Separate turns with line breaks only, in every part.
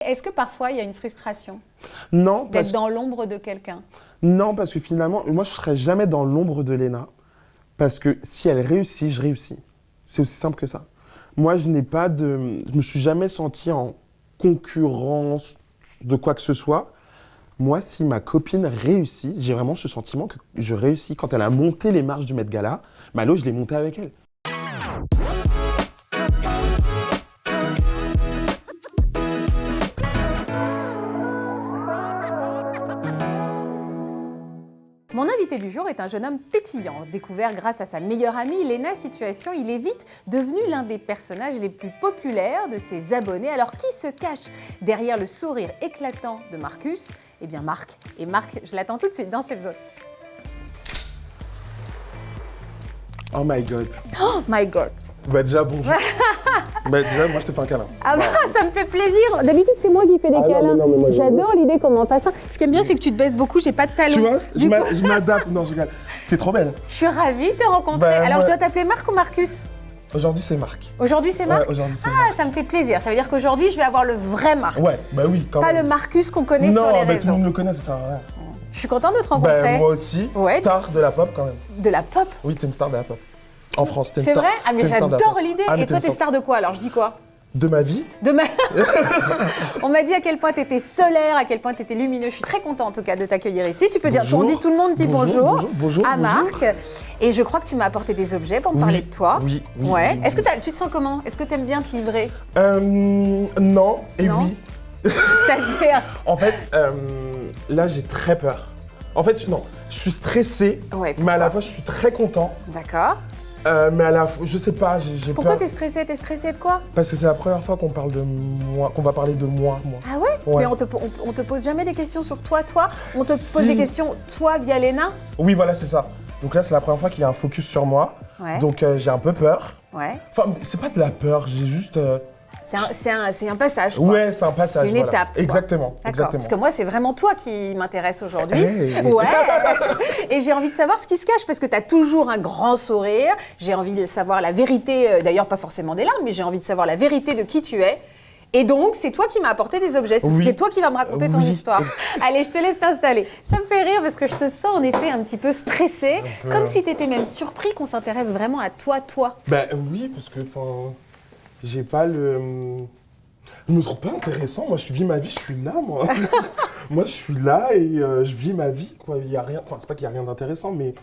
est-ce que parfois il y a une frustration
Non,
d'être dans l'ombre de quelqu'un?
Non, parce que finalement, moi, je ne serai jamais dans l'ombre de Léna. Parce que si elle réussit, je réussis. C'est aussi simple que ça. Moi, je me suis jamais senti en concurrence de quoi que ce soit. Moi, si ma copine réussit, j'ai vraiment ce sentiment que je réussis. Quand elle a monté les marches du Met Gala, Malo, je l'ai monté avec elle.
Mon invité du jour est un jeune homme pétillant. Découvert grâce à sa meilleure amie, Léna Situation, il est vite devenu l'un des personnages les plus populaires de ses abonnés. Alors qui se cache derrière le sourire éclatant de Marcus? Eh bien Marc. Et Marc, je l'attends tout de suite dans Safe Zone.
Oh my God.
Oh my God.
Bah déjà, bonjour. Bah déjà, moi, je te fais un câlin.
Ah bah, ça me fait plaisir. D'habitude, c'est moi qui fais des câlins.
Non, mais moi,
j'adore l'idée qu'on m'en fasse un. Ce qui est bien, c'est que tu te baisses beaucoup, j'ai pas de talons.
Tu vois, je m'adapte. Non, je rigole. T'es trop belle.
Je suis ravie de te rencontrer.
Bah,
Alors,
moi-
je dois t'appeler Marc ou Marcus?
Aujourd'hui, c'est Marc.
Aujourd'hui, c'est Marc?
Ouais, aujourd'hui, c'est
Ah, ça me fait plaisir. Ça veut dire qu'aujourd'hui, je vais avoir le vrai Marc.
Ouais, bah oui, quand
Pas
même.
le Marcus qu'on connaît sur les
Non, bah
réseaux.
tout le monde le connaît, ça sert à rien.
Je suis contente de te rencontrer.
Bah moi aussi,
Ouais.
star de la pop quand même.
De la pop.
Oui, t'es une star de la pop. En France, t'es une
C'est
star.
vrai? Ah, mais
t'es une star de la
j'adore
pop.
l'idée.
Ah, mais
Et toi,
une
t'es star de quoi alors? Je dis quoi?
de ma vie.
On m'a dit à quel point tu étais solaire, à quel point tu étais lumineux. Je suis très contente en tout cas de t'accueillir ici. Tu peux dire,
Bonjour.
on dit tout le monde dit bonjour,
Bonjour.
à Marc. Et je crois que tu m'as apporté des objets pour me parler de toi.
Oui.
Ouais.
oui,
Est-ce que tu te sens comment? Est-ce que tu aimes bien te livrer?
Non et
Non.
oui.
C'est-à-dire?
En fait, là, j'ai très peur. En fait, non, je suis stressé,
Ouais,
mais à la fois, je suis très content.
D'accord.
Mais à la fois, je sais pas, j'ai
Pourquoi
peur.
t'es stressé? T'es stressé de quoi?
Parce que c'est la première fois qu'on parle de moi, qu'on va parler de moi.
Ah ouais?
Ouais.
Mais on te pose jamais des questions sur toi. On te
Si.
pose des questions toi via Léna?
Oui, voilà, c'est ça. Donc là, c'est la première fois qu'il y a un focus sur moi.
Ouais.
Donc j'ai un peu peur.
Ouais.
Enfin, c'est pas de la peur, j'ai juste.
C'est un passage. quoi.
Ouais, c'est un passage.
C'est une
voilà.
étape, quoi.
Exactement.
D'accord.
Exactement.
Parce que moi, c'est vraiment toi qui m'intéresse aujourd'hui.
Hey.
Ouais. Et j'ai envie de savoir ce qui se cache parce que tu as toujours un grand sourire. J'ai envie de savoir la vérité, d'ailleurs pas forcément des larmes, mais j'ai envie de savoir la vérité de qui tu es. Et donc, c'est toi qui m'as apporté des objets.
Oui.
C'est toi qui vas me raconter ton
Oui.
histoire. Allez, je te laisse t'installer. Ça me fait rire parce que je te sens en effet un petit peu stressé,
peu.
comme si tu étais même surpris qu'on s'intéresse vraiment à toi.
Bah oui, parce que enfin, j'ai pas le. Je me trouve pas intéressant. Moi, je vis ma vie, je suis là, moi. Moi, je suis là et je vis ma vie, quoi. Il y a rien. Enfin, c'est pas qu'il y a rien d'intéressant, mais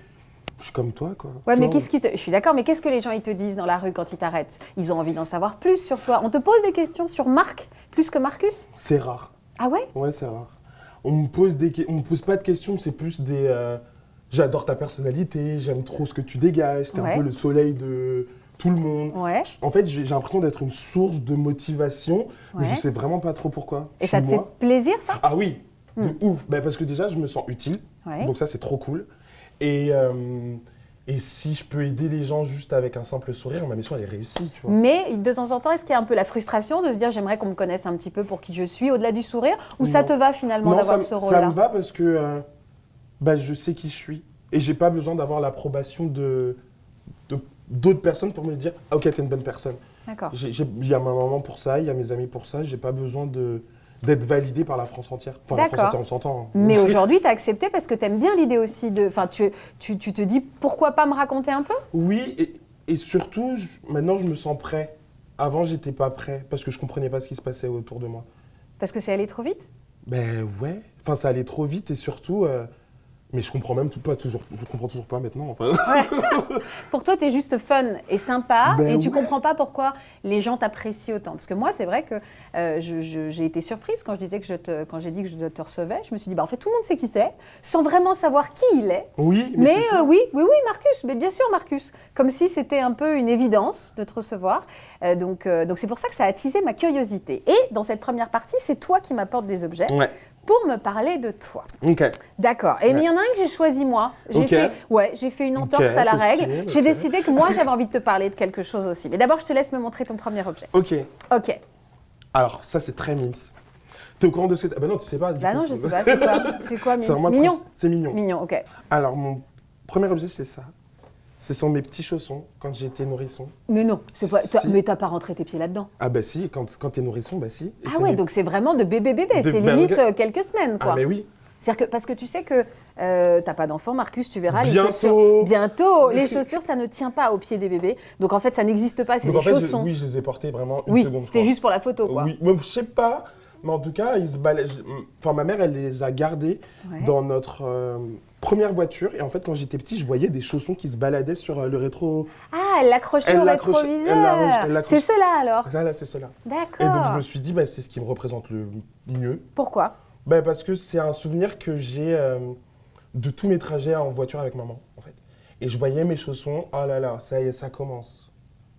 je suis comme toi, quoi.
Ouais,
Tu
mais
vois,
je suis d'accord, mais qu'est-ce que les gens ils te disent dans la rue quand ils t'arrêtent? Ils ont envie d'en savoir plus sur toi. On te pose des questions sur Marc, plus que Marcus?
c'est rare.
Ah ouais?
Ouais, c'est rare. On me pose pas de questions, c'est plus des. J'adore ta personnalité, j'aime trop ce que tu dégages, t'es
Ouais.
un peu le soleil de tout le monde.
Ouais.
En fait, j'ai l'impression d'être une source de motivation, mais
Ouais.
je sais vraiment pas trop pourquoi.
Et
Je
ça
suis
te fait
moi.
plaisir, ça?
Ah oui, de ouf. Bah, parce que déjà, je me sens utile,
Ouais.
donc ça, c'est trop cool. Et si je peux aider les gens juste avec un simple sourire, ma mission, elle est réussie, tu vois.
Mais de temps en temps, est-ce qu'il y a un peu la frustration de se dire j'aimerais qu'on me connaisse un petit peu pour qui je suis, au-delà du sourire? Ou ça
Non.
te va finalement
Non,
d'avoir ce
ça
rôle-là?
me va parce que bah, je sais qui je suis. Et j'ai pas besoin d'avoir l'approbation d'autres personnes pour me dire « Ah, ok, t'es une bonne personne ».
D'accord.
Il y a ma maman pour ça, il y a mes amis pour ça, j'ai pas besoin d'être validé par la France entière. Enfin, la France
D'accord.
entière, on s'entend. hein.
Mais aujourd'hui, tu as accepté parce que tu aimes bien l'idée aussi de. Enfin, tu te dis pourquoi pas me raconter un peu?
Oui, et surtout, maintenant, je me sens prêt. Avant, j'étais pas prêt parce que je comprenais pas ce qui se passait autour de moi.
Parce que c'est allé trop vite?
Ben ouais, enfin, ça allait trop vite et surtout, mais je comprends même pas toujours, je comprends toujours pas maintenant. Enfin.
Pour toi, tu es juste fun et sympa
Ben
et tu
ouais.
comprends pas pourquoi les gens t'apprécient autant. Parce que moi, c'est vrai que j'ai été surprise quand j'ai dit que je te recevais. Je me suis dit, bah, en fait, tout le monde sait qui c'est, sans vraiment savoir qui il est.
Oui,
Mais
c'est ça.
oui, Marcus, mais bien sûr Marcus, comme si c'était un peu une évidence de te recevoir. Donc c'est pour ça que ça a attisé ma curiosité. Et dans cette première partie, c'est toi qui m'apportes des objets
Ouais,
pour me parler de toi.
ok.
D'accord. Et mais il y en a un que j'ai choisi moi.
Ok.
J'ai fait une entorse
Ok,
à la
faut
règle.
style,
J'ai
ok.
décidé que moi j'avais envie de te parler de quelque chose aussi. Mais d'abord, je te laisse me montrer ton premier objet.
Ok,
Ok.
alors ça c'est très mimes. T'es au courant de ce que... Ah bah non, tu sais pas. Du
Bah
coup.
non, je sais pas. C'est quoi
C'est
Mims?
vraiment
Mignon.
C'est mignon.
Mignon. Ok.
Alors mon premier objet c'est ça. Ce sont mes petits chaussons quand j'étais nourrisson.
Mais non,
Si.
mais t'as pas rentré tes pieds là-dedans.
Ah bah si, quand t'es nourrisson, bah si. Et
Ah
c'est
ouais,
mes-
donc c'est vraiment de bébé, c'est
bah,
limite
regarde.
quelques semaines, quoi.
Ah mais oui.
C'est-à-dire que, parce que tu sais que t'as pas d'enfant, Marcus, tu verras, les
Bientôt.
chaussures... Bientôt. Les chaussures, ça ne tient pas aux pieds des bébés. Donc en fait, ça n'existe pas, c'est
Donc
des
en fait,
chaussons.
oui, je les ai portés vraiment une
Oui,
seconde.
c'était
fois.
juste pour la photo, quoi.
Oui, mais je sais pas, mais en tout cas, ils se baladent. Enfin, ma mère, elle les a gardés
Ouais.
dans notre première voiture. Et en fait, quand j'étais petit, je voyais des chaussons qui se baladaient sur le rétro.
Ah, elle l'accrochait
Elle
au
l'accrochait- elle
rétroviseur.
l'accrochait-
C'est cela alors.
Là, c'est cela.
D'accord.
Et donc, je me suis dit, bah, c'est ce qui me représente le mieux.
Pourquoi?
Bah, parce que c'est un souvenir que j'ai de tous mes trajets en voiture avec maman, en fait. Et je voyais mes chaussons, oh là là, ça y est, ça commence.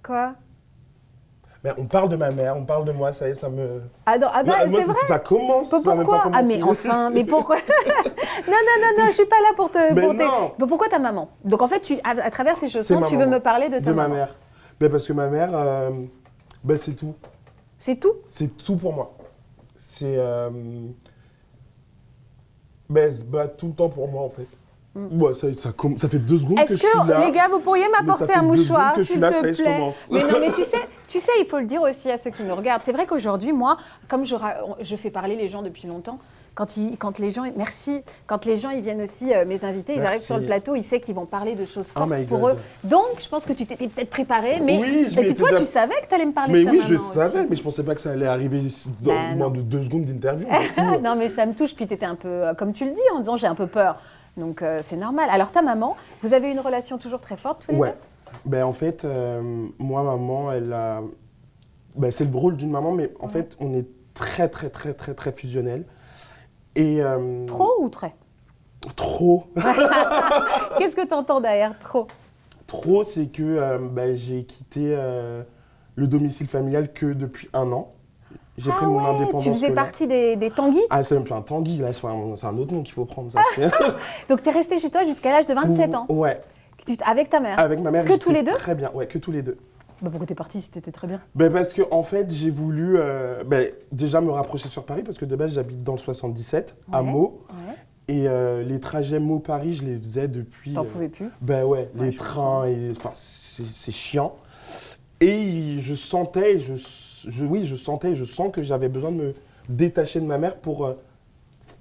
Quoi?
Mais on parle de ma mère, on parle de moi, ça y est, ça me.
Ah, non, ah bah,
moi,
c'est vrai.
ça commence. ça a même
Pourquoi?
pas
Ah mais
commencé.
enfin, mais pourquoi? Non, je suis pas là pour te...
Mais
pour
non.
Mais pourquoi ta maman? Donc en fait, à travers ces
C'est
chaussons,
ma
tu veux
maman.
me parler de ta
De ma
maman.
mère. Ben parce que ma mère, ben c'est tout.
C'est tout?
C'est tout pour moi. C'est. Ben, elle se bat tout le temps pour moi, en fait. Moi, ça fait 2 secondes que
Est-ce
je suis là.
que, les gars, vous pourriez
Mais
m'apporter
ça fait
un
2
mouchoir,
secondes que je suis
s'il
là, ça y
te
est, je
plaît?
commence.
Mais non, mais tu sais, il faut le dire aussi à ceux qui nous regardent. C'est vrai qu'aujourd'hui, moi, comme je fais parler les gens depuis longtemps, quand les gens, merci, quand les gens ils viennent aussi, mes invités, ils
Merci.
arrivent sur le plateau, ils savent qu'ils vont parler de choses
Oh
fortes
my
pour
God.
eux. Donc, je pense que tu t'étais peut-être préparé, mais
Oui, je
et puis
m'étais
toi,
déjà-
tu savais que tu allais me parler
Mais
de ta
oui,
maman
je
aussi.
savais, mais je pensais pas que ça allait arriver dans
Bah,
moins
non.
de 2 secondes d'interview.
Non, mais ça me touche. Puis tu étais un peu, comme tu le dis, en disant j'ai un peu peur. Donc c'est normal. Alors ta maman, vous avez une relation toujours très forte tous les
Ouais.
deux?
Ben en fait, moi, maman, elle a. Ben, c'est le rôle d'une maman, mais en fait, on est très, très, très, très, très fusionnels. Et.
Trop ou très?
Trop.
Qu'est-ce que tu entends derrière trop?
Trop, c'est que ben, j'ai quitté le domicile familial que depuis 1 an. J'ai pris mon indépendance.
Tu faisais
scolaire.
partie des Tanguy?
Ah, c'est même plus un Tanguy, là, c'est un autre nom qu'il faut prendre. Ça.
Donc tu es resté chez toi jusqu'à l'âge de 27 ans,
Ouais,
avec ta mère?
avec ma mère.
Que
j'étais
tous les deux?
Très bien, ouais, que tous les deux.
Bah, pourquoi t'es parti si t'étais très bien?
Ben parce que en fait, j'ai voulu ben, déjà me rapprocher sur Paris, parce que de base, j'habite dans le 77, à
Ouais.
Meaux.
Ouais.
Et les trajets Meaux-Paris, je les faisais depuis.
T'en pouvais plus?
Ben ouais,
Ouais,
les
je
trains, enfin, c'est chiant. Et je sentais, oui, je sentais, je sens que j'avais besoin de me détacher de ma mère pour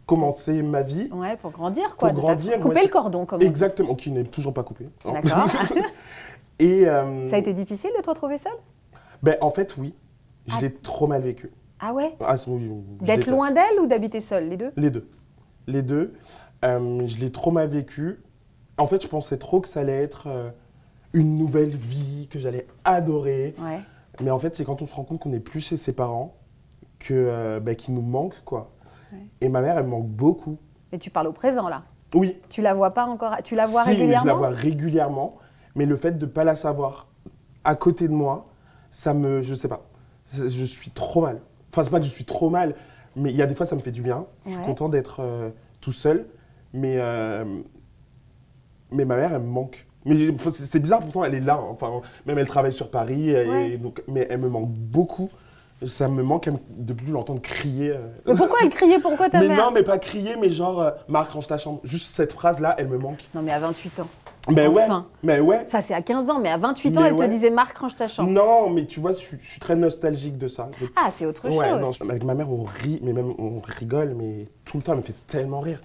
commencer ma vie.
Ouais, pour grandir quoi.
Pour grandir,
Couper
ouais,
le cordon comme on dit.
Exactement, qui n'est toujours pas coupé.
D'accord.
Et
Ça a été difficile de te retrouver seule?
ben, en fait, oui, je
Ah.
l'ai trop mal vécu.
Ah ouais?
Ah, oui, je
D'être
déteste.
loin d'elle ou d'habiter seule, les deux?
Les deux. Les deux. Je l'ai trop mal vécu. En fait, je pensais trop que ça allait être une nouvelle vie, que j'allais adorer.
Ouais.
Mais en fait, c'est quand on se rend compte qu'on n'est plus chez ses parents que qu'il nous manque, quoi.
Ouais.
Et ma mère, elle me manque beaucoup.
Et tu parles au présent là.
Oui,
Tu la vois pas encore? Tu la vois
si, mais je
régulièrement?
la vois régulièrement. Mais le fait de ne pas la savoir à côté de moi, ça me... Je sais pas. Je suis trop mal. Enfin, c'est pas que je suis trop mal, mais il y a des fois, ça me fait du bien. Je suis
Ouais.
content d'être tout seul. Mais ma mère, elle me manque. Mais c'est bizarre, pourtant, elle est là. Hein. Enfin, même elle travaille sur Paris,
Ouais.
et donc, mais elle me manque beaucoup. Ça me manque de plus l'entendre crier.
Mais pourquoi elle criait? Pourquoi ta
Mais
mère?
non, mais pas crier, mais genre, Marc, range ta chambre. Juste cette phrase-là, elle me manque.
Non, mais à 28 ans.
Mais
Enfin.
ouais, mais ouais.
Ça, c'est à 15 ans, mais à 28 ans,
Mais
elle te
ouais.
disait Marc, range ta chambre.
Non, mais tu vois, je suis très nostalgique de ça.
Ah, c'est autre
Ouais,
chose.
non, avec ma mère, on rit, mais même on rigole, mais tout le temps, elle me fait tellement rire.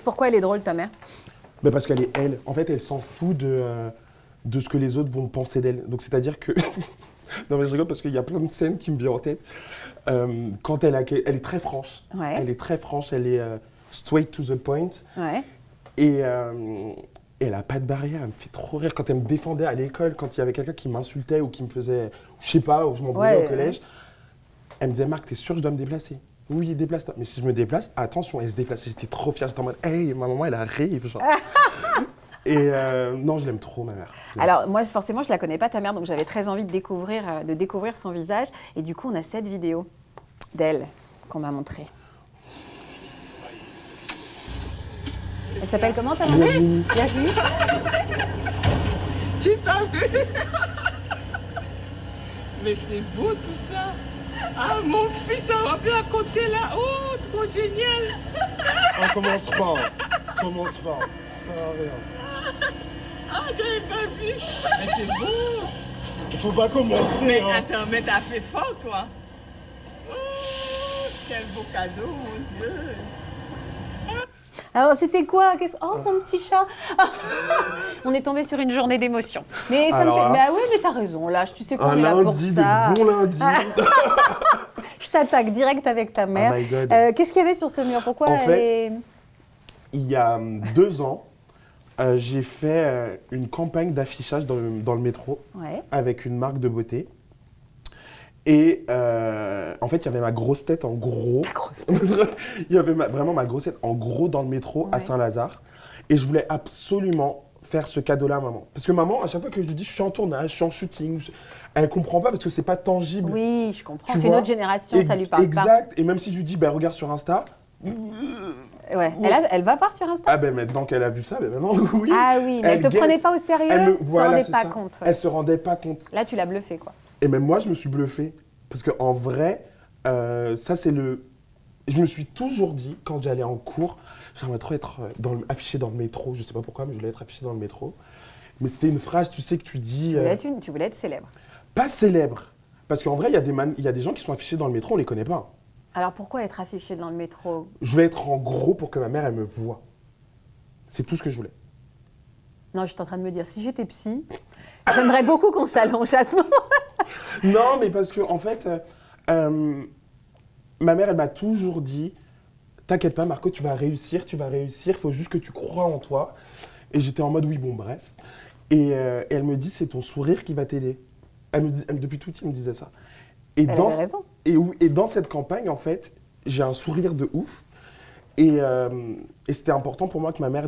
Pourquoi elle est drôle, ta mère?
Mais parce qu'elle est elle. En fait, elle s'en fout de ce que les autres vont penser d'elle. Donc, c'est-à-dire que... non, mais je rigole parce qu'il y a plein de scènes qui me viennent en tête. Quand elle est très franche.
Ouais.
Elle est très franche, elle est straight to the point.
Ouais.
Et elle a pas de barrière, elle me fait trop rire. Quand elle me défendait à l'école, quand il y avait quelqu'un qui m'insultait ou qui me faisait, je sais pas, ou je m'embrouillais
Ouais,
au collège, elle me disait, Marc, t'es sûr que je dois me déplacer? Oui, déplace-toi. Mais si je me déplace, attention, elle se déplace. J'étais trop fier, j'étais en mode, hey, ma maman, elle arrive. Genre. Et non, je l'aime trop, ma mère.
Alors, moi, forcément, je la connais pas, ta mère, donc j'avais très envie de découvrir son visage. Et du coup, on a cette vidéo d'elle qu'on m'a montrée. Elle s'appelle comment, ta maman?
Virginie.
Virginie.
J'ai pas vu. Mais c'est beau tout ça. Ah, mon fils a rempli à côté là. Oh, trop génial.
On commence fort. Commence fort. Ça va rien.
Ah, j'avais pas vu. Mais c'est beau.
Faut pas commencer.
Mais attends, mais t'as fait fort, toi. Oh, quel beau cadeau, mon Dieu.
Alors, c'était quoi? Oh, mon petit chat. On est tombé sur une journée d'émotion. Mais ça
Alors,
me fait... Bah oui, mais t'as raison, là. Tu sais qu'on
Un
est là pour
lundi,
ça.
de bon lundi.
Je t'attaque direct avec ta mère.
Oh my God.
Qu'est-ce qu'il y avait sur ce mur? Pourquoi
En
elle
fait,
est...
Il y a 2 ans, j'ai fait une campagne d'affichage dans le métro
Ouais.
avec une marque de beauté. Et en fait, il y avait ma grosse tête en gros.
Grosse tête.
Il y avait vraiment ma grosse tête en gros dans le métro à
Ouais.
Saint-Lazare. Et je voulais absolument faire ce cadeau-là à maman. Parce que maman, à chaque fois que je lui dis je suis en tournage, je suis en shooting, elle comprend pas parce que c'est pas tangible.
Oui, je comprends.
Tu
C'est une
vois
autre génération, ça lui parle
Exact. Et même si je lui dis regarde sur Insta,
pas. Ouais. Elle va voir sur Insta.
ah ben maintenant qu'elle a vu ça, ben maintenant oui.
Ah oui, mais elle te
guette.
prenait pas au sérieux,
Voilà,
se rendait
c'est
pas
ça.
compte. Ouais.
Elle se rendait pas compte.
Là, tu l'as bluffé, quoi.
Et même moi, je me suis bluffé. Parce qu'en vrai, ça c'est le... Je me suis toujours dit, quand j'allais en cours, j'aimerais trop être affiché dans le métro. Je sais pas pourquoi, mais je voulais être affiché dans le métro. Mais c'était une phrase, tu sais, que tu dis...
Tu voulais être célèbre.
Pas célèbre. Parce qu'en vrai, il y a des gens qui sont affichés dans le métro, on les connaît pas.
Alors pourquoi être affiché dans le métro?
Je voulais être en gros pour que ma mère, elle me voie. C'est tout ce que je voulais.
Non, j'étais en train de me dire, si j'étais psy, j'aimerais beaucoup qu'on s'allonge à ce moment.
Non, mais parce que en fait, ma mère, elle m'a toujours dit, t'inquiète pas, Marco, tu vas réussir, il faut juste que tu crois en toi. Et j'étais en mode, oui, bon, bref. Et elle me dit, c'est ton sourire qui va t'aider. Depuis tout petit, elle me disait ça. Et
Elle avait raison.
Et dans cette campagne, en fait, j'ai un sourire de ouf. Et c'était important pour moi que ma mère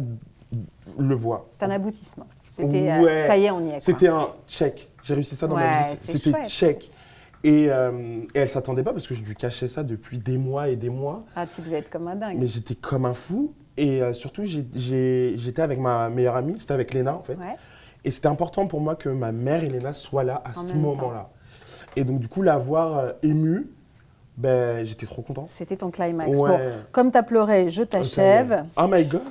le voie.
C'est un aboutissement. C'était,
Ouais.
ça y est, on y est. Quoi.
C'était un check. J'ai réussi ça dans ma
Ouais,
vie.
c'est
C'était
chouette.
check. Et elle s'attendait pas parce que je lui cachais ça depuis des mois et des mois.
Ah, tu devais être comme un dingue.
Mais j'étais comme un fou. Et surtout, j'étais avec ma meilleure amie, j'étais avec Léna en fait.
Ouais.
Et c'était important pour moi que ma mère et Léna soient là à
En
ce
même
moment-là. Et donc, du coup, la voir émue, ben, j'étais trop content.
C'était ton climax.
Ouais.
Bon, comme tu as pleuré, je t'achève.
Oh my God.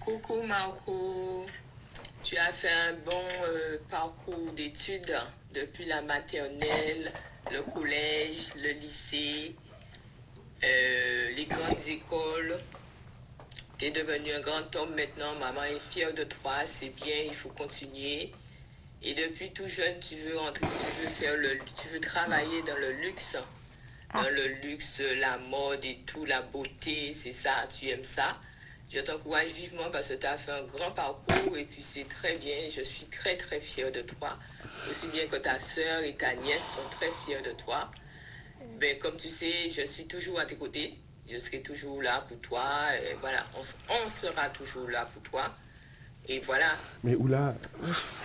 Coucou Marco, tu as fait un bon parcours d'études depuis la maternelle, le collège, le lycée, les grandes écoles. Tu es devenu un grand homme maintenant, maman est fière de toi, c'est bien, il faut continuer. Et depuis tout jeune, tu veux entrer, tu veux travailler dans le luxe. Dans le luxe, la mode et tout, la beauté, c'est ça, tu aimes ça. Je t'encourage vivement parce que tu as fait un grand parcours et puis c'est très bien. Je suis très très fière de toi. Aussi bien que ta sœur et ta nièce sont très fiers de toi. Ben, comme tu sais, je suis toujours à tes côtés. Je serai toujours là pour toi. Et voilà, on sera toujours là pour toi. Et voilà,
Mais oula.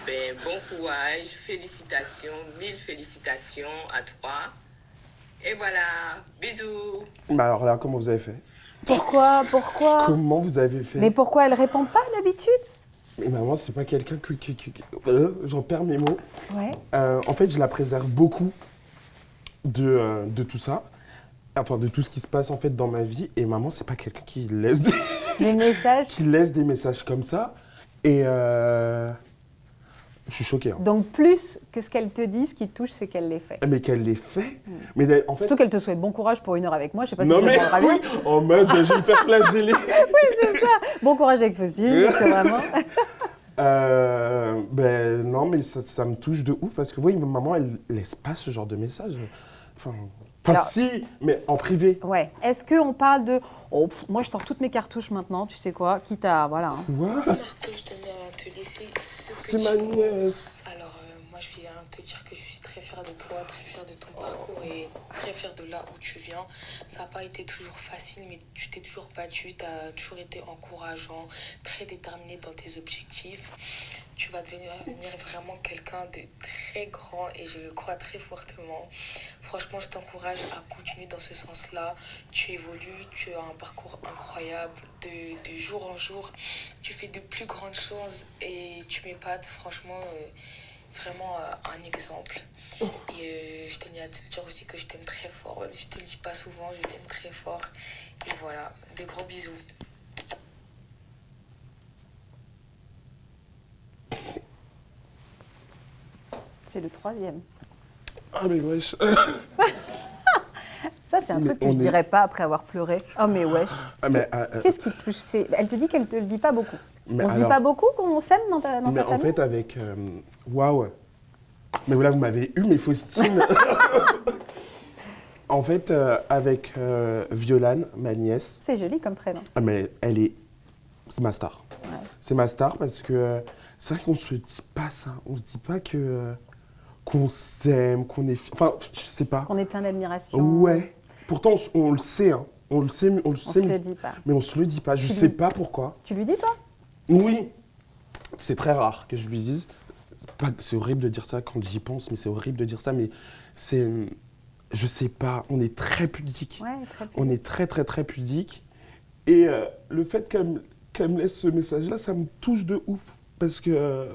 ben, bon courage, félicitations, 1000 félicitations à toi. Et voilà, bisous.
Bah alors là, comment vous avez fait?
Pourquoi
Comment vous avez fait?
Mais pourquoi elle répond pas d'habitude?
Mais maman, c'est pas quelqu'un j'en perds mes mots.
Ouais.
En fait, je la préserve beaucoup de tout ça. Enfin, de tout ce qui se passe en fait dans ma vie. Et maman, c'est pas quelqu'un qui laisse
Les messages.
qui laisse des messages comme ça. Et je suis choqué. Hein.
Donc plus que ce qu'elle te dit, ce qui te touche, c'est qu'elle les fait.
Mais qu'elle les fait. Mais en fait.
Surtout qu'elle te souhaite bon courage pour 1 heure avec moi. Je sais pas si
Non
je
mais
le prendrai bien.
oui, en mode je vais me faire flageller.
Bon courage avec Faustine, parce que vraiment.
Ben non, mais ça me touche de ouf parce que oui, maman, elle laisse pas ce genre de message. Enfin,
Alors-
si, mais en privé.
Ouais. Est-ce qu'on parle de. Oh, moi, je sors toutes mes cartouches maintenant, tu sais quoi, quitte à. Voilà. hein.
Quoi?
Marco, je tenais à te laisser ce
C'est
petit
ma
mot.
nièce.
Alors, moi, je viens te dire que je suis très fière de toi, très fière de ton parcours et très fière de là où tu viens. Ça n'a pas été toujours facile, mais tu t'es toujours battu, tu as toujours été encourageant, très déterminé dans tes objectifs. Tu vas devenir vraiment quelqu'un de très grand et je le crois très fortement. Franchement, je t'encourage à continuer dans ce sens-là. Tu évolues, tu as un parcours incroyable de jour en jour. Tu fais de plus grandes choses et tu m'épates. Franchement, vraiment un exemple. Et je tenais à te dire aussi que je t'aime très fort. Même si je te le dis pas souvent, je t'aime très fort. Et voilà, de gros bisous.
c'est le 3e.
Ah, mais wesh.
Ça, c'est un
Mais
truc que
on
je
est-
dirais pas après avoir pleuré. Oh, mais wesh.
Ah, mais,
Qu'est-ce qui te touche? Elle te dit qu'elle te le dit pas beaucoup.
mais
On se dit
alors-
pas beaucoup qu'on s'aime dans
mais
sa
en
famille?
fait, avec. Waouh. Mais voilà, vous m'avez eu, mes Faustine. En fait, avec Violane, ma nièce,
C'est joli comme prénom.
ah, mais c'est ma star.
Ouais.
C'est ma star parce que c'est vrai qu'on se dit pas ça. On se dit pas que qu'on s'aime, qu'on est. Enfin, je sais pas.
Qu'on est plein d'admiration.
Ouais. Pourtant, on le sait, hein. On le sait,
On se le dit pas.
mais on se le dit pas. Je
Tu
sais
dis-
pas pourquoi.
Tu lui dis, toi?
Oui, c'est très rare que je lui dise. C'est horrible de dire ça quand j'y pense, mais c'est horrible de dire ça, mais c'est. Je sais pas, on est très pudique.
Ouais, très bien.
On est très, très, très pudique. Et le fait qu'elle me laisse ce message-là, ça me touche de ouf. Parce que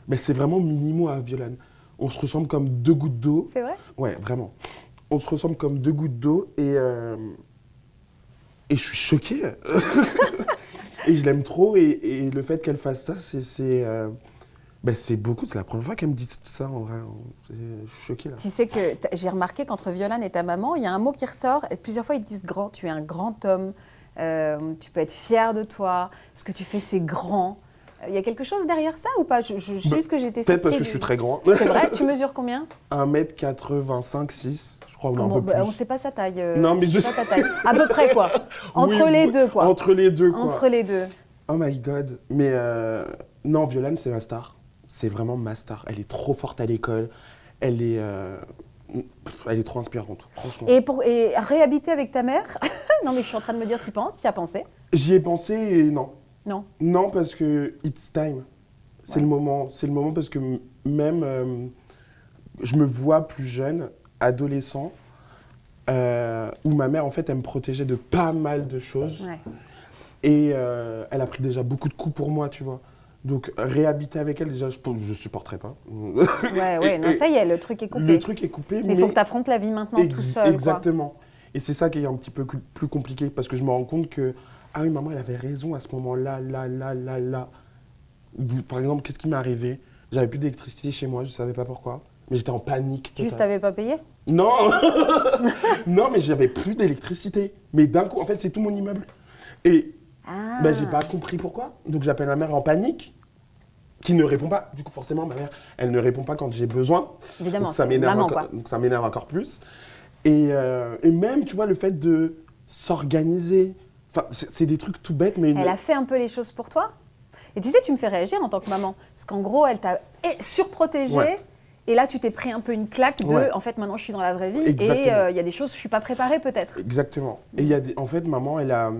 ben, c'est vraiment Minimo à Violane. On se ressemble comme 2 gouttes d'eau.
C'est vrai?
Ouais, vraiment. On se ressemble comme 2 gouttes d'eau et je suis choqué. Et je l'aime trop. Et le fait qu'elle fasse ça, c'est beaucoup. C'est la première fois qu'elle me dit ça, en vrai. Je suis choqué, là.
Tu sais que j'ai remarqué qu'entre Violane et ta maman, il y a un mot qui ressort. Et plusieurs fois, ils disent grand. Tu es un grand homme. Tu peux être fier de toi. Ce que tu fais, c'est grand. Il y a quelque chose derrière ça ou pas? Juste que j'étais
Peut-être parce
surpris
que je suis très grand.
C'est vrai? Tu mesures combien?
1m85, 6, je crois, ou un
Comment-
peu plus.
On ne sait pas sa taille.
Non, mais
on
je
sait pas ta taille. À peu près, quoi. Entre
Oui,
les deux, quoi.
Entre les deux, quoi.
Entre les deux.
Oh my god. Mais non, Violane, c'est ma star. C'est vraiment ma star. Elle est trop forte à l'école. Elle est trop inspirante, franchement.
Et réhabiter avec ta mère? Non, mais je suis en train de me dire, tu penses? Tu y as pensé?
J'y ai pensé et non.
Non.
Non, parce que it's time. C'est
Ouais.
le moment. C'est le moment parce que même je me vois plus jeune, adolescent, où ma mère, en fait, elle me protégeait de pas mal de choses.
Ouais.
Et elle a pris déjà beaucoup de coups pour moi, tu vois. Donc, réhabiter avec elle, déjà, je supporterais pas.
Ouais, non, ça y est, le truc est coupé.
Le truc est coupé,
Mais il faut que tu affrontes la vie maintenant tout seul.
Exactement. Et c'est ça qui est un petit peu plus compliqué, parce que je me rends compte que, ah oui, maman, elle avait raison à ce moment-là, là. Par exemple, qu'est-ce qui m'est arrivé? J'avais plus d'électricité chez moi, je savais pas pourquoi, mais j'étais en panique
Quoi. Juste,
totale.
t'avais pas payé?
Non Non, mais j'avais plus d'électricité. Mais d'un coup, en fait, c'est tout mon immeuble. Et
Ah.
ben, j'ai pas compris pourquoi. Donc j'appelle ma mère en panique, qui ne répond pas. Du coup, forcément, ma mère, elle ne répond pas quand j'ai besoin.
Évidemment,
Donc ça
c'est
m'énerve
maman,
encore,
quoi.
donc ça m'énerve encore plus. Et même, tu vois, le fait de s'organiser, enfin, c'est des trucs tout bêtes, mais
Elle a fait un peu les choses pour toi? Et tu sais, tu me fais réagir en tant que maman. Parce qu'en gros, elle t'a surprotégée.
Ouais.
Et là, tu t'es pris un peu une claque de
Ouais.
en fait, maintenant, je suis dans la vraie vie.
Exactement.
Et il y a des choses, je suis pas préparée peut-être.
Exactement. Et il y a en fait, maman, elle a.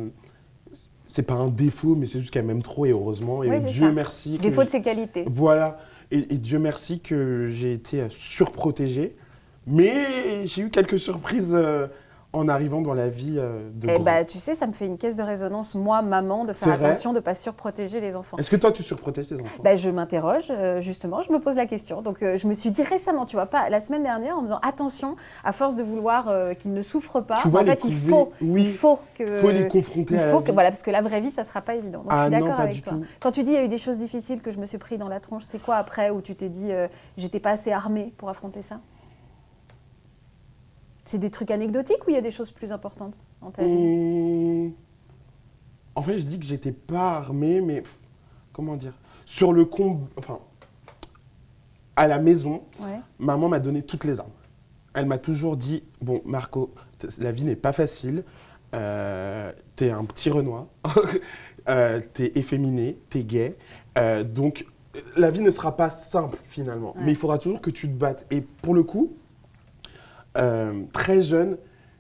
C'est pas un défaut, mais c'est juste qu'elle m'aime trop, et heureusement. Et
Oui, c'est
Dieu
ça.
merci. que
Défaut de
j'ai-
ses qualités.
Voilà. Et Dieu merci que j'ai été surprotégé. Mais j'ai eu quelques surprises en arrivant dans la vie de
Et
grand.
bah, tu sais, ça me fait une caisse de résonance, moi, maman, de faire
C'est vrai
attention de ne pas surprotéger les enfants.
Est-ce que toi, tu surprotèges tes enfants?
Bah, je m'interroge, justement, je me pose la question. Donc, je me suis dit récemment, tu vois, pas la semaine dernière, en me disant attention, à force de vouloir qu'ils ne souffrent pas,
Tu vois
en
les
fait, il
couver,
faut,
oui.
il faut que.
Faut les confronter
il
à la
faut que,
vie.
voilà, parce que la vraie vie, ça sera pas évident. Donc,
Ah
je suis
non,
d'accord
pas
avec
du
toi.
tout.
Quand tu dis il y a eu des choses difficiles que je me suis pris dans la tronche, c'est quoi après où tu t'es dit j'étais pas assez armée pour affronter ça? C'est des trucs anecdotiques ou il y a des choses plus importantes dans ta vie?
En fait, je dis que j'étais pas armé, mais comment dire? Sur le enfin, à la maison,
Ouais.
maman m'a donné toutes les armes. Elle m'a toujours dit, bon, Marco, la vie n'est pas facile. T'es un petit Renoir, t'es efféminé, t'es gay. Donc, la vie ne sera pas simple finalement.
Ouais.
Mais il faudra toujours que tu te battes. Et pour le coup, très jeune,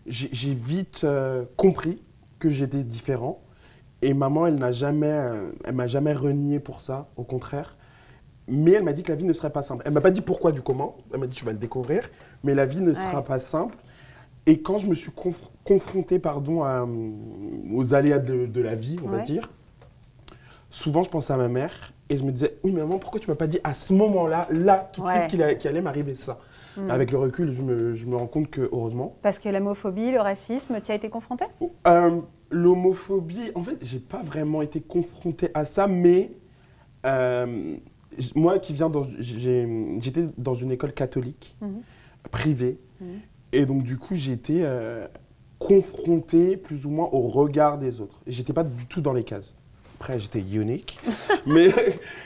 j'ai vite compris que j'étais différent. Et maman, elle m'a jamais renié pour ça, au contraire. Mais elle m'a dit que la vie ne serait pas simple. Elle m'a pas dit pourquoi du comment. Elle m'a dit tu vas le découvrir, mais la vie ne sera pas simple. Et quand je me suis confronté, aux aléas de la vie, on va dire, souvent je pensais à ma mère et je me disais oui maman, pourquoi tu m'as pas dit à ce moment-là, tout de suite qu'il allait m'arriver ça. Avec le recul, je me rends compte que heureusement.
Parce que l'homophobie, le racisme, tu y as été confronté?
L'homophobie, en fait, j'ai pas vraiment été confronté à ça, mais moi qui viens j'étais dans une école catholique, privée, et donc du coup j'ai été confronté plus ou moins au regard des autres. J'étais pas du tout dans les cases. Après j'étais unique, mais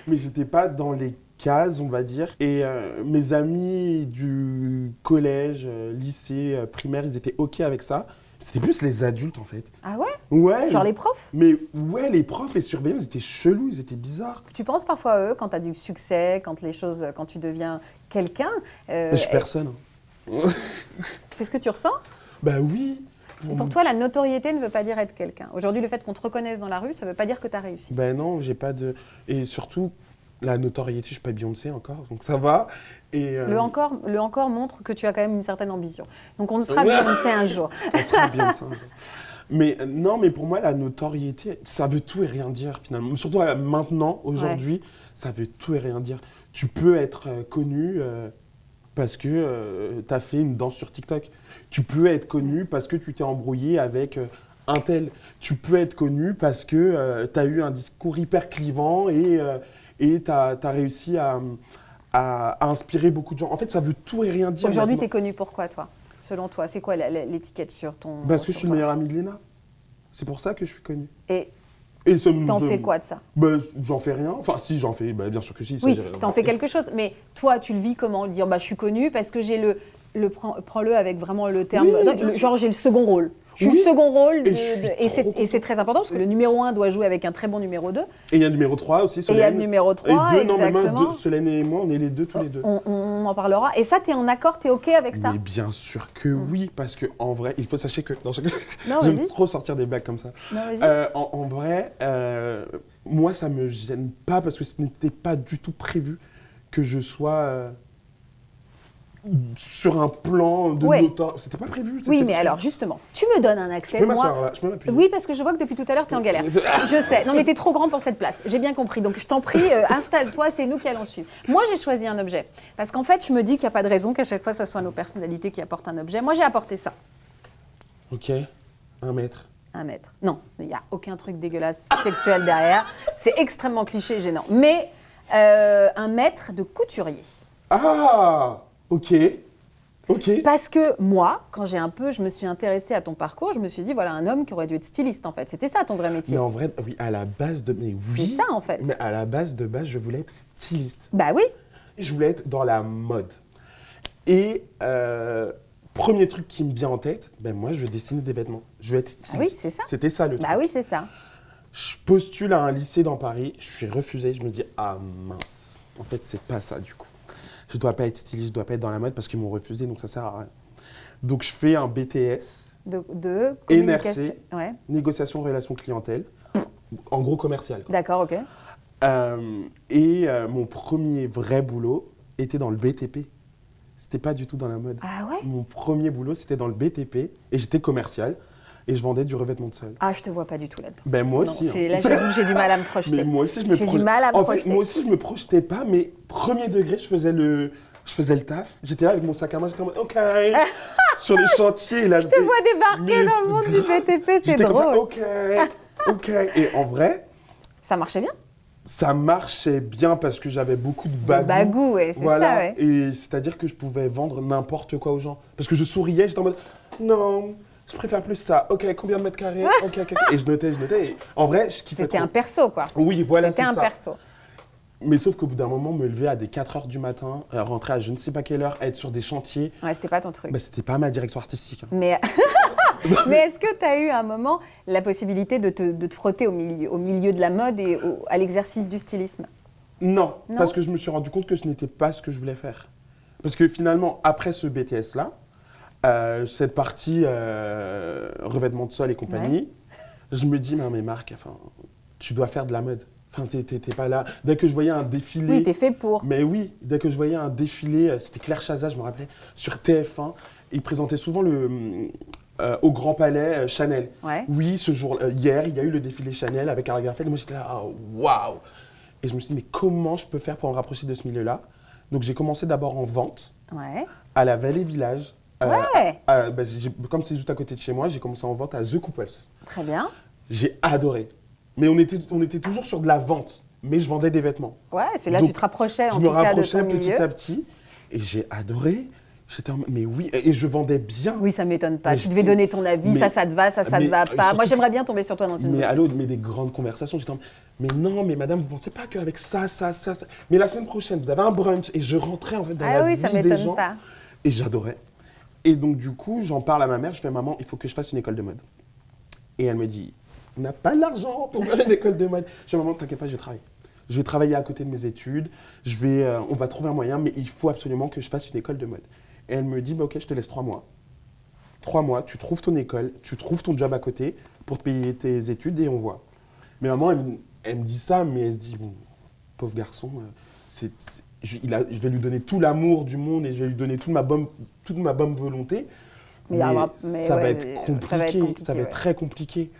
j'étais pas dans les cases, on va dire. Et mes amis du collège, lycée, primaire, ils étaient OK avec ça. C'était plus les adultes, en fait.
Ah ouais?
Ouais.
Genre les profs?
Mais ouais, les profs, les surveillants, ils étaient chelous, ils étaient bizarres.
Tu penses parfois à eux quand tu as du succès, quand tu deviens quelqu'un?
Je suis personne.
C'est ce que tu ressens?
Bah oui.
Pour toi, la notoriété ne veut pas dire être quelqu'un. Aujourd'hui, le fait qu'on te reconnaisse dans la rue, ça ne veut pas dire que tu as réussi.
Ben non, j'ai pas de... Et surtout, la notoriété, je suis pas Beyoncé encore, donc ça va. Et
le encore montre que tu as quand même une certaine ambition. Donc on sera Beyoncé un jour.
On sera Beyoncé un jour. Mais non, mais pour moi, la notoriété, ça veut tout et rien dire finalement. Surtout maintenant, aujourd'hui, ça veut tout et rien dire. Tu peux être connu parce que tu as fait une danse sur TikTok. Tu peux être connu parce que tu t'es embrouillé avec un tel. Tu peux être connu parce que tu as eu un discours hyper clivant et tu as réussi à inspirer beaucoup de gens. En fait, ça veut tout et rien dire.
Aujourd'hui, tu es connu pourquoi, toi? Selon toi, c'est quoi l'étiquette sur ton...
Parce que je suis le meilleur ami de Léna. C'est pour ça que je suis connu.
Et
t'en
fais quoi de ça?
J'en fais rien. Enfin, si, j'en fais. Bien sûr que si.
Oui, t'en fais quelque chose. Mais toi, tu le vis comment? Dire, je suis connu parce que j'ai prends-le avec vraiment le terme...
Oui,
genre, j'ai le second rôle. Je suis le second rôle
et
c'est très important parce que le numéro 1 doit jouer avec un très bon numéro 2.
Et il y a le numéro 3 aussi, Solène.
Et il y a le numéro 3, exactement.
Solène et moi, on est les deux, tous les deux.
On en parlera. Et ça, t'es en accord, t'es OK avec ça?
Mais bien sûr que oui, parce qu'en vrai, il faut sachez que... Non,
non,
j'aime trop sortir des blagues comme ça.
Non, vas-y.
En vrai, moi, ça me gêne pas parce que ce n'était pas du tout prévu que je sois... sur un plan de notoire. C'était pas prévu.
Oui, mais alors justement, tu me donnes un accès.
Je peux m'asseoir là, je peux m'appuyer.
Oui, parce que je vois que depuis tout à l'heure, tu es en galère. Je sais. Non, mais tu es trop grand pour cette place. J'ai bien compris. Donc je t'en prie, installe-toi, c'est nous qui allons suivre. Moi, j'ai choisi un objet. Parce qu'en fait, je me dis qu'il n'y a pas de raison qu'à chaque fois, ça soit nos personnalités qui apportent un objet. Moi, j'ai apporté ça.
Ok. 1 mètre.
1 mètre. Non, il n'y a aucun truc dégueulasse sexuel derrière. C'est extrêmement cliché et gênant. Mais 1 mètre de couturier.
Ah! Ok.
Parce que moi, quand je me suis intéressée à ton parcours, je me suis dit, voilà un homme qui aurait dû être styliste en fait. C'était ça ton vrai métier.
Mais en vrai, oui, à la base de... Mais oui.
C'est ça en fait.
Mais à la base, je voulais être styliste.
Bah oui.
Je voulais être dans la mode. Et premier truc qui me vient en tête, moi je veux dessiner des vêtements. Je veux être styliste.
Ah oui, c'est ça.
C'était ça le truc.
Bah oui, c'est ça.
Je postule à un lycée dans Paris, je suis refusé, je me dis, ah mince, en fait c'est pas ça du coup. Je dois pas être styliste, je dois pas être dans la mode parce qu'ils m'ont refusé, donc ça sert à rien. Donc je fais un BTS,
de communication.
NRC, négociation relation clientèle, en gros commercial.
D'accord, ok.
Mon premier vrai boulot était dans le BTP. C'était pas du tout dans la mode.
Ah ouais?
Mon premier boulot, c'était dans le BTP et j'étais commercial et je vendais du revêtement de sol.
Ah, je te vois pas du tout là-dedans.
Moi aussi.
Là, j'avoue que j'ai du mal à me projeter.
Mais moi aussi, je me
J'ai du mal à me projeter.
Moi aussi, je me projetais pas, mais premier degré, je faisais le taf. J'étais là avec mon sac à main, j'étais en mode OK. Sur les chantiers. Là,
je te vois débarquer dans le monde du BTP, c'est drôle.
Comme ça, OK. Et en vrai...
Ça marchait bien?
Ça marchait bien parce que j'avais beaucoup de bagou.
Bagou, ouais, c'est ça, ouais.
Et c'est-à-dire que je pouvais vendre n'importe quoi aux gens. Parce que je souriais, j'étais en mode non, je préfère plus ça. Ok, combien de mètres carrés? Ok. Et je notais. Et en vrai, je kiffais trop.
C'était un perso, quoi.
Oui, voilà, c'est ça.
C'était un perso.
Mais sauf qu'au bout d'un moment, me lever à des 4h du matin, rentrer à je ne sais pas quelle heure, être sur des chantiers.
Ouais, c'était pas ton truc.
C'était pas ma direction artistique.
Mais est-ce que tu as eu à un moment la possibilité de te frotter au milieu de la mode et à l'exercice du stylisme?
Non, parce que je me suis rendu compte que ce n'était pas ce que je voulais faire. Parce que finalement, après ce BTS-là, cette partie revêtement de sol et compagnie, je me dis, mais Marc, tu dois faire de la mode. Enfin, t'es pas là. Dès que je voyais un défilé...
Oui, t'es fait pour.
Mais oui, dès que je voyais un défilé, c'était Claire Chazal, je me rappelais, sur TF1, il présentait souvent au Grand Palais Chanel.
Ouais.
Oui, ce jour, hier, il y a eu le défilé Chanel avec Karl Lagerfeld. Moi, j'étais là, waouh! Et je me suis dit, mais comment je peux faire pour me rapprocher de ce milieu-là? Donc, j'ai commencé d'abord en vente à la Vallée Village. Comme c'est juste à côté de chez moi, j'ai commencé en vente à The Couples.
Très bien.
J'ai adoré. Mais on était toujours sur de la vente. mais je vendais des vêtements.
Ouais, c'est là
Donc,
tu te rapprochais en
Je me
tout cas de
rapprochais
ton
petit
milieu.
à petit et j'ai adoré. J'étais en mode, mais oui, et je vendais bien.
Oui, ça m'étonne pas.
Mais
Tu devais
j'étais-
donner ton avis,
mais-
ça te va, ça te
mais,
va pas. Moi,
surtout-
j'aimerais bien tomber sur toi dans une
Mais
boutique.
allô, mais des grandes conversations. J'étais en mode, mais non, mais madame, vous pensez pas qu'avec ça. Mais la semaine prochaine, vous avez un brunch. Et je rentrais en fait dans
Ah
la
oui,
vie
ça
des
m'étonne
gens.
pas.
Et j'adorais. Et donc, du coup, j'en parle à ma mère. Je fais, maman, il faut que je fasse une école de mode. Et elle me dit, on n'a pas l'argent pour faire une école de mode. Je fais, maman, t'inquiète pas, je travaille. Je vais travailler à côté de mes études. On va trouver un moyen, mais il faut absolument que je fasse une école de mode. Et elle me dit, bah, ok, je te laisse 3 mois. 3 mois, tu trouves ton école, tu trouves ton job à côté pour te payer tes études et on voit. Mais maman, elle me dit ça, mais elle se dit, bon, pauvre garçon, je vais lui donner tout l'amour du monde et je vais lui donner toute ma bonne volonté.
Mais
Ça va
ouais,
être compliqué, ça va être
ouais.
très compliqué.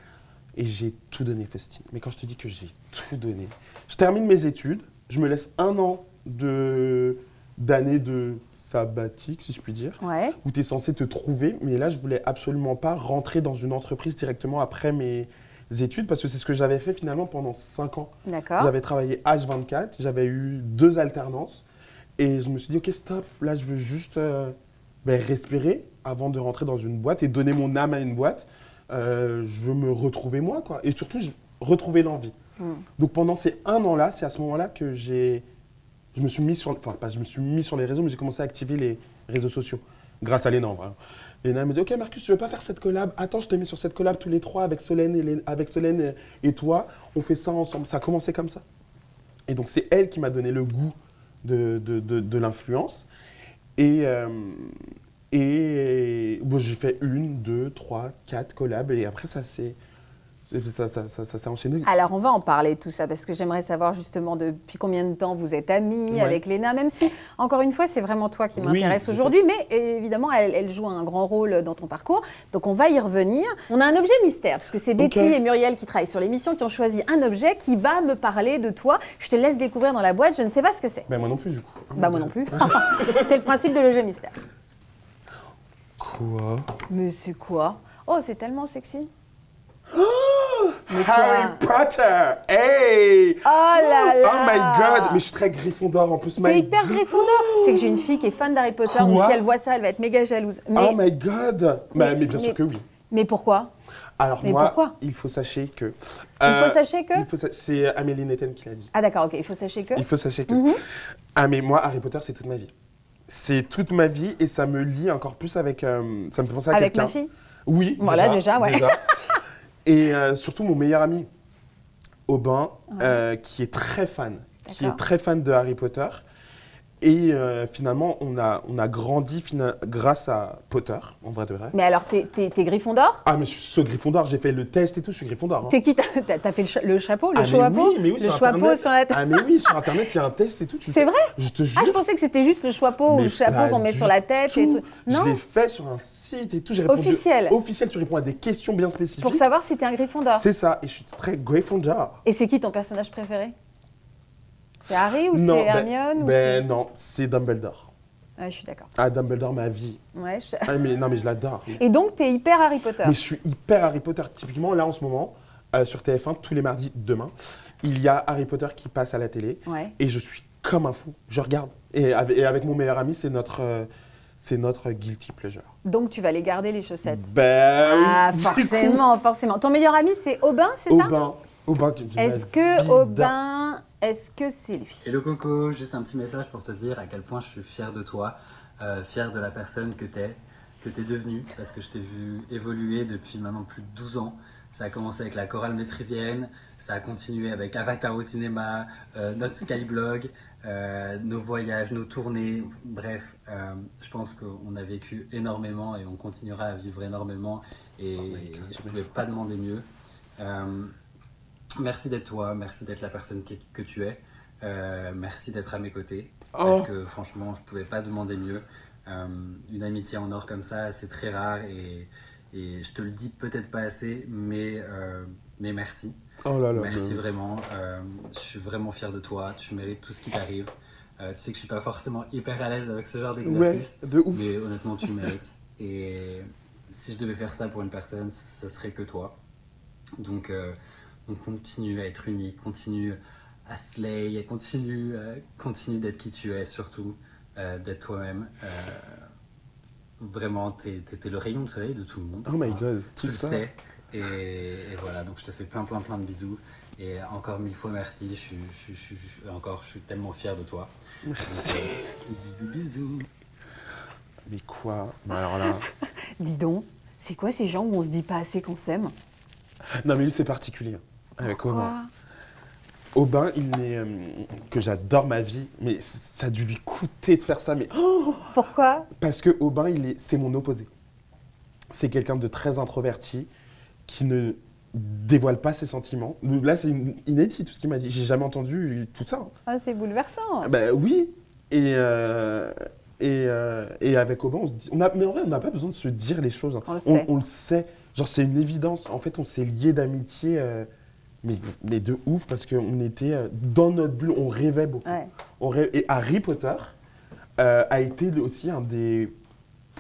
Et j'ai tout donné, Faustine. Mais quand je te dis que j'ai tout donné, je termine mes études, je me laisse 1 an d'année de sabbatique, si je puis dire,
Ouais.
où tu es censé te trouver. Mais là, je voulais absolument pas rentrer dans une entreprise directement après mes études, parce que c'est ce que j'avais fait finalement pendant 5 ans.
D'accord.
J'avais travaillé H24, j'avais eu 2 alternances, et je me suis dit, ok, stop, là, je veux juste respirer avant de rentrer dans une boîte et donner mon âme à une boîte. Je veux me retrouver moi, quoi. Et surtout, retrouver l'envie. Donc pendant ces 1 an-là, c'est à ce moment-là que je me suis mis sur, enfin pas je me suis mis sur les réseaux, mais j'ai commencé à activer les réseaux sociaux grâce à Léna, en vrai. Léna me dit, ok Marcus, tu veux pas faire cette collab? Attends, je te mets sur cette collab tous les 3 avec Solène et toi, on fait ça ensemble. Ça a commencé comme ça. Et donc c'est elle qui m'a donné le goût de l'influence. Et bon, j'ai fait 1, 2, 3, 4 collabs et après ça s'est enchaîné.
Alors, on va en parler de tout ça parce que j'aimerais savoir justement depuis combien de temps vous êtes amis
Ouais.
avec Léna, même si, encore une fois, c'est vraiment toi qui
Oui,
m'intéresse
je
aujourd'hui, mais évidemment, elle joue un grand rôle dans ton parcours. Donc, on va y revenir. On a un objet mystère parce que c'est Betty
Ok.
et Muriel qui travaillent sur l'émission qui ont choisi un objet qui va me parler de toi. Je te laisse découvrir dans la boîte, je ne sais pas ce que c'est.
Ben moi non plus du coup.
Bah, moi non plus. C'est le principe de l'objet mystère.
Quoi?
Mais c'est quoi? Oh, c'est tellement sexy. Mais quoi?
Harry Potter! Hey!
Oh là là!
Oh my god! Mais je suis très Gryffondor en plus.
T'es hyper Gryffondor. Tu sais que j'ai une fille qui est fan d'Harry Potter, donc
Quoi?
si elle voit ça, elle va être méga jalouse.
Oh my god! Mais bien sûr que oui.
Mais pourquoi?
Alors
Mais
moi,
pourquoi?
il faut sachez que...
Il faut sachez que?
C'est Amélie Netten qui l'a dit.
Ah d'accord, ok, il faut sachez que...
Il faut sachez que...
Mhm.
Ah mais moi, Harry Potter, c'est toute ma vie. C'est toute ma vie et ça me lie encore plus avec... ça me fait penser à
Avec
quelqu'un.
ma fille?
Oui,
Voilà, déjà, ouais.
Et surtout mon meilleur ami, Aubin, qui est très fan. Qui est
D'accord.
très fan de Harry Potter. Et finalement, on a grandi grâce à Potter, en vrai de vrai.
Mais alors, t'es Gryffondor?
Ah mais je suis ce Gryffondor, j'ai fait le test et tout, je suis Gryffondor. Hein.
T'es qui? T'as fait le chapeau, le
Ah, mais
chapeau?
oui, mais oui,
le
sur
chapeau
Internet.
sur la tête?
Ah mais oui, sur Internet, il y a un test et tout.
C'est vrai?
Je te jure.
Ah, je pensais que c'était juste le chapeau ou
Mais
le chapeau
pas
qu'on met
du
sur la tête et tout.
Je
Non?
l'ai fait sur un site et tout. J'ai répondu
Officiel.
Officiel, tu réponds à des questions bien spécifiques.
Pour savoir si t'es un Gryffondor.
C'est ça, et je suis très Gryffondor.
Et c'est qui ton personnage préféré? C'est Harry ou
Non,
c'est Hermione ou c'est-
non, c'est Dumbledore.
Ouais, je suis d'accord.
Ah, Dumbledore, ma vie.
Ouais,
Ah, mais, non, mais je l'adore.
Et donc, t'es hyper Harry Potter.
Mais je suis hyper Harry Potter. Typiquement, là, en ce moment, sur TF1, tous les mardis, demain, il y a Harry Potter qui passe à la télé.
Ouais.
Et je suis comme un fou. Je regarde. Et avec mon meilleur ami, c'est notre guilty pleasure.
Donc, tu vas les garder, les chaussettes.
Ben oui.
Ah,
du coup,
forcément, forcément. Ton meilleur ami, c'est Aubin, c'est ça?
Aubin.
Est-ce que Aubin, est-ce que c'est lui?
Hello Coco, juste un petit message pour te dire à quel point je suis fier de toi, fier de la personne que t'es devenue, parce que je t'ai vu évoluer depuis maintenant plus de 12 ans. Ça a commencé avec la chorale maîtrisienne, ça a continué avec Avatar au cinéma, notre Skyblog, nos voyages, nos tournées, bref, je pense qu'on a vécu énormément et on continuera à vivre énormément et je ne pouvais pas demander mieux. Merci d'être toi, merci d'être la personne que tu es, merci d'être à mes côtés, parce que franchement, je ne pouvais pas demander mieux. Une amitié en or comme ça, c'est très rare et je te le dis peut-être pas assez, mais merci.
Oh là là.
Merci vraiment, je suis vraiment fier de toi, tu mérites tout ce qui t'arrive. Tu sais que je suis pas forcément hyper à l'aise avec ce genre d'exercice,
Ouais, de ouf.
mais honnêtement tu le mérites. Et si je devais faire ça pour une personne, ce serait que toi. Donc continue à être unique, continue slay, continue d'être qui tu es, surtout d'être toi-même. Vraiment, t'es le rayon de soleil de tout le monde.
Oh my god,
Tu
tout
le
ça.
sais. Et voilà, donc je te fais plein de bisous. Et encore 1000 fois merci. Je suis tellement fier de toi.
Merci.
Donc, bisous.
Mais quoi? Bah alors là.
Dis donc, c'est quoi ces gens où on se dit pas assez qu'on s'aime?
Non, mais lui, c'est particulier. Avec Aubin.
Quoi?
Aubin, il est. Que j'adore ma vie, mais ça a dû lui coûter de faire ça. Mais. Oh,
Pourquoi?
parce que Aubin, c'est mon opposé. C'est quelqu'un de très introverti, qui ne dévoile pas ses sentiments. Là, c'est inédit tout ce qu'il m'a dit. J'ai jamais entendu tout ça.
Ah, c'est bouleversant.
Bah oui. Et avec Aubin, on se dit. Mais en vrai, on n'a pas besoin de se dire les choses.
On le sait.
On le sait. Genre, c'est une évidence. En fait, on s'est liés d'amitié, mais de ouf, parce qu'on était dans notre bulle, on rêvait beaucoup.
Ouais.
Et Harry Potter a été aussi un des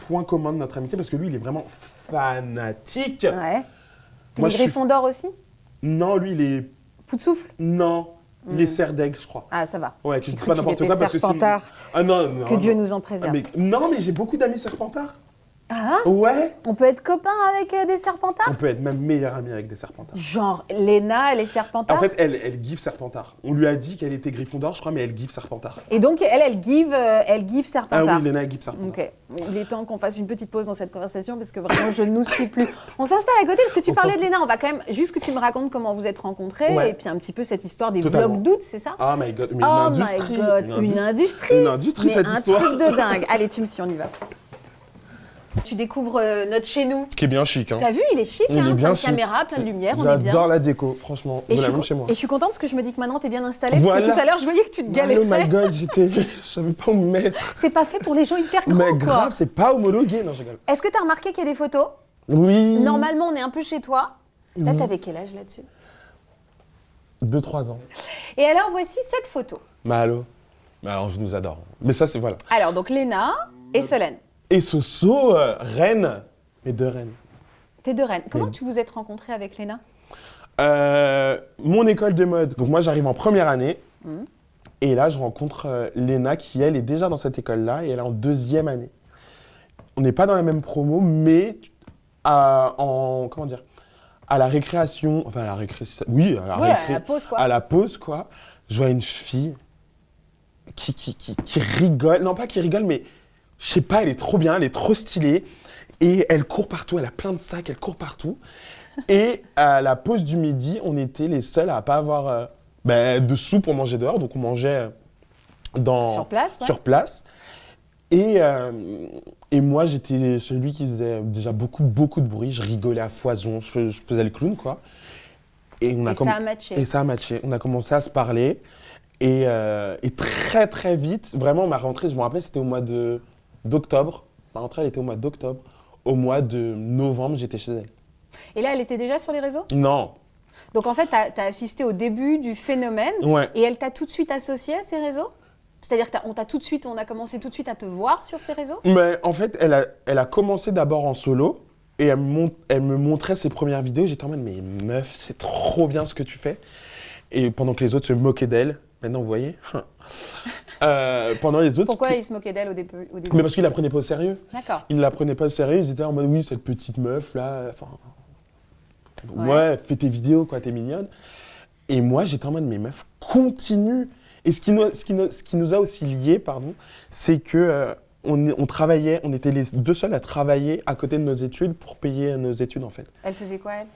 points communs de notre amitié, parce que lui, il est vraiment fanatique.
Ouais.
Moi,
Les
je suis-
Gryffondor aussi?
Non, lui, il est.
Pout-souffle?
Non, il est serre d'aigle, je crois.
Ah, ça va.
Ouais, que je
J'ai
dis
cru
pas
qu'il
n'importe
était
quoi parce que c'est.
Serpentard.
Ah non.
Que Dieu
non.
nous en
Ah,
préserve.
non, mais j'ai beaucoup d'amis serpentards.
Ah,
Ouais.
on peut être copain avec des Serpentards?
On peut être même meilleur ami avec des serpentards.
Genre, Léna, elle est Serpentard?
En fait, elle give Serpentard. On lui a dit qu'elle était Gryffondor, je crois, mais elle give Serpentard.
Et donc, elle give
Ah
Serpentard.
oui, Léna, elle give Serpentard.
Ok, il est temps qu'on fasse une petite pause dans cette conversation parce que vraiment je ne nous suis plus. On s'installe à côté parce que tu
On
parlais de
s'installe.
Léna, on va quand même juste que tu me racontes comment vous êtes rencontrés
Ouais.
et puis un petit peu cette histoire des
Totalement.
vlogs d'août, c'est ça?
Oh my god, mais
Oh
une industrie.
my god, une industrie.
Une industrie,
Mais
cette
un
histoire.
truc de dingue. Allez, tu me suis, on y va. Tu découvres notre chez nous.
Qui est bien chic, hein.
T'as vu, il est chic,
Il est
hein,
bien
plein de
chic.
caméras, plein de lumière, on est bien.
J'adore la déco, franchement.
Et
Vous
je,
la
suis
même chez moi.
et je suis contente parce que je me dis que maintenant t'es bien installée parce
Voilà.
que tout à l'heure je voyais que tu te
Oh
galérais.
my god, je savais pas où me mettre.
C'est pas fait pour les gens hyper grands,
Mais
quoi.
grave, c'est pas homologué. Non, je rigole.
Est-ce que t'as remarqué qu'il y a des photos?
Oui.
Normalement, on est un peu chez toi. Là,
Oui.
t'avais quel âge là-dessus?
2-3 ans.
Et alors, voici cette photo.
Mahalo. Mais alors, je nous adore. Mais ça, c'est voilà.
Alors, donc Léna et Solène.
Et Soso, reine. Mais deux reines.
T'es deux reines. Comment
Oui.
tu vous êtes rencontrés avec Léna?
Mon école de mode. Donc moi, j'arrive en première année.
Mhm.
Et là, je rencontre Léna qui, elle, est déjà dans cette école-là. Et elle est en deuxième année. On n'est pas dans la même promo, mais comment dire, à la récréation, enfin à la récréation, oui, à la
Ouais,
récré-
à la pause, quoi.
à la pause, quoi, je vois une fille qui rigole, non pas qui rigole, mais je sais pas, elle est trop bien, elle est trop stylée, et elle court partout, elle a plein de sacs, elle court partout. Et à la pause du midi, on était les seuls à pas avoir de sous pour manger dehors, donc on mangeait
Sur place, ouais.
sur place. Et moi, j'étais celui qui faisait déjà beaucoup de bruit. Je rigolais à foison, je faisais le clown, quoi. Et
ça a matché.
Et ça a matché. On a commencé à se parler. Et très, très vite, vraiment, ma rentrée, je me rappelle, c'était au mois d'octobre. Ma rentrée, elle était au mois d'octobre. Au mois de novembre, j'étais chez elle.
Et là, elle était déjà sur les réseaux?
Non.
Donc, en fait, t'as assisté au début du phénomène
Ouais.
et elle t'a tout de suite associé à ces réseaux? C'est-à-dire qu'on a commencé tout de suite à te voir sur ces réseaux?
Mais en fait, elle a commencé d'abord en solo. Et elle me montrait ses premières vidéos. J'étais en mode, mais meuf, c'est trop bien ce que tu fais. Et pendant que les autres se moquaient d'elle, maintenant vous voyez, pendant les autres.
Pourquoi ils se moquaient d'elle au début?
Mais parce qu'ils la prenaient pas au sérieux.
D'accord.
Ils la prenaient pas au sérieux. Ils étaient en mode, oui, cette petite meuf là, enfin.
Ouais.
Ouais, fais tes vidéos, quoi, t'es mignonne. Et moi, j'étais en mode, mais meuf, continue. Et ce qui nous a aussi liés, pardon, c'est que on travaillait, on était les deux seuls à travailler à côté de nos études pour payer nos études, en fait.
Elle faisait quoi, elle?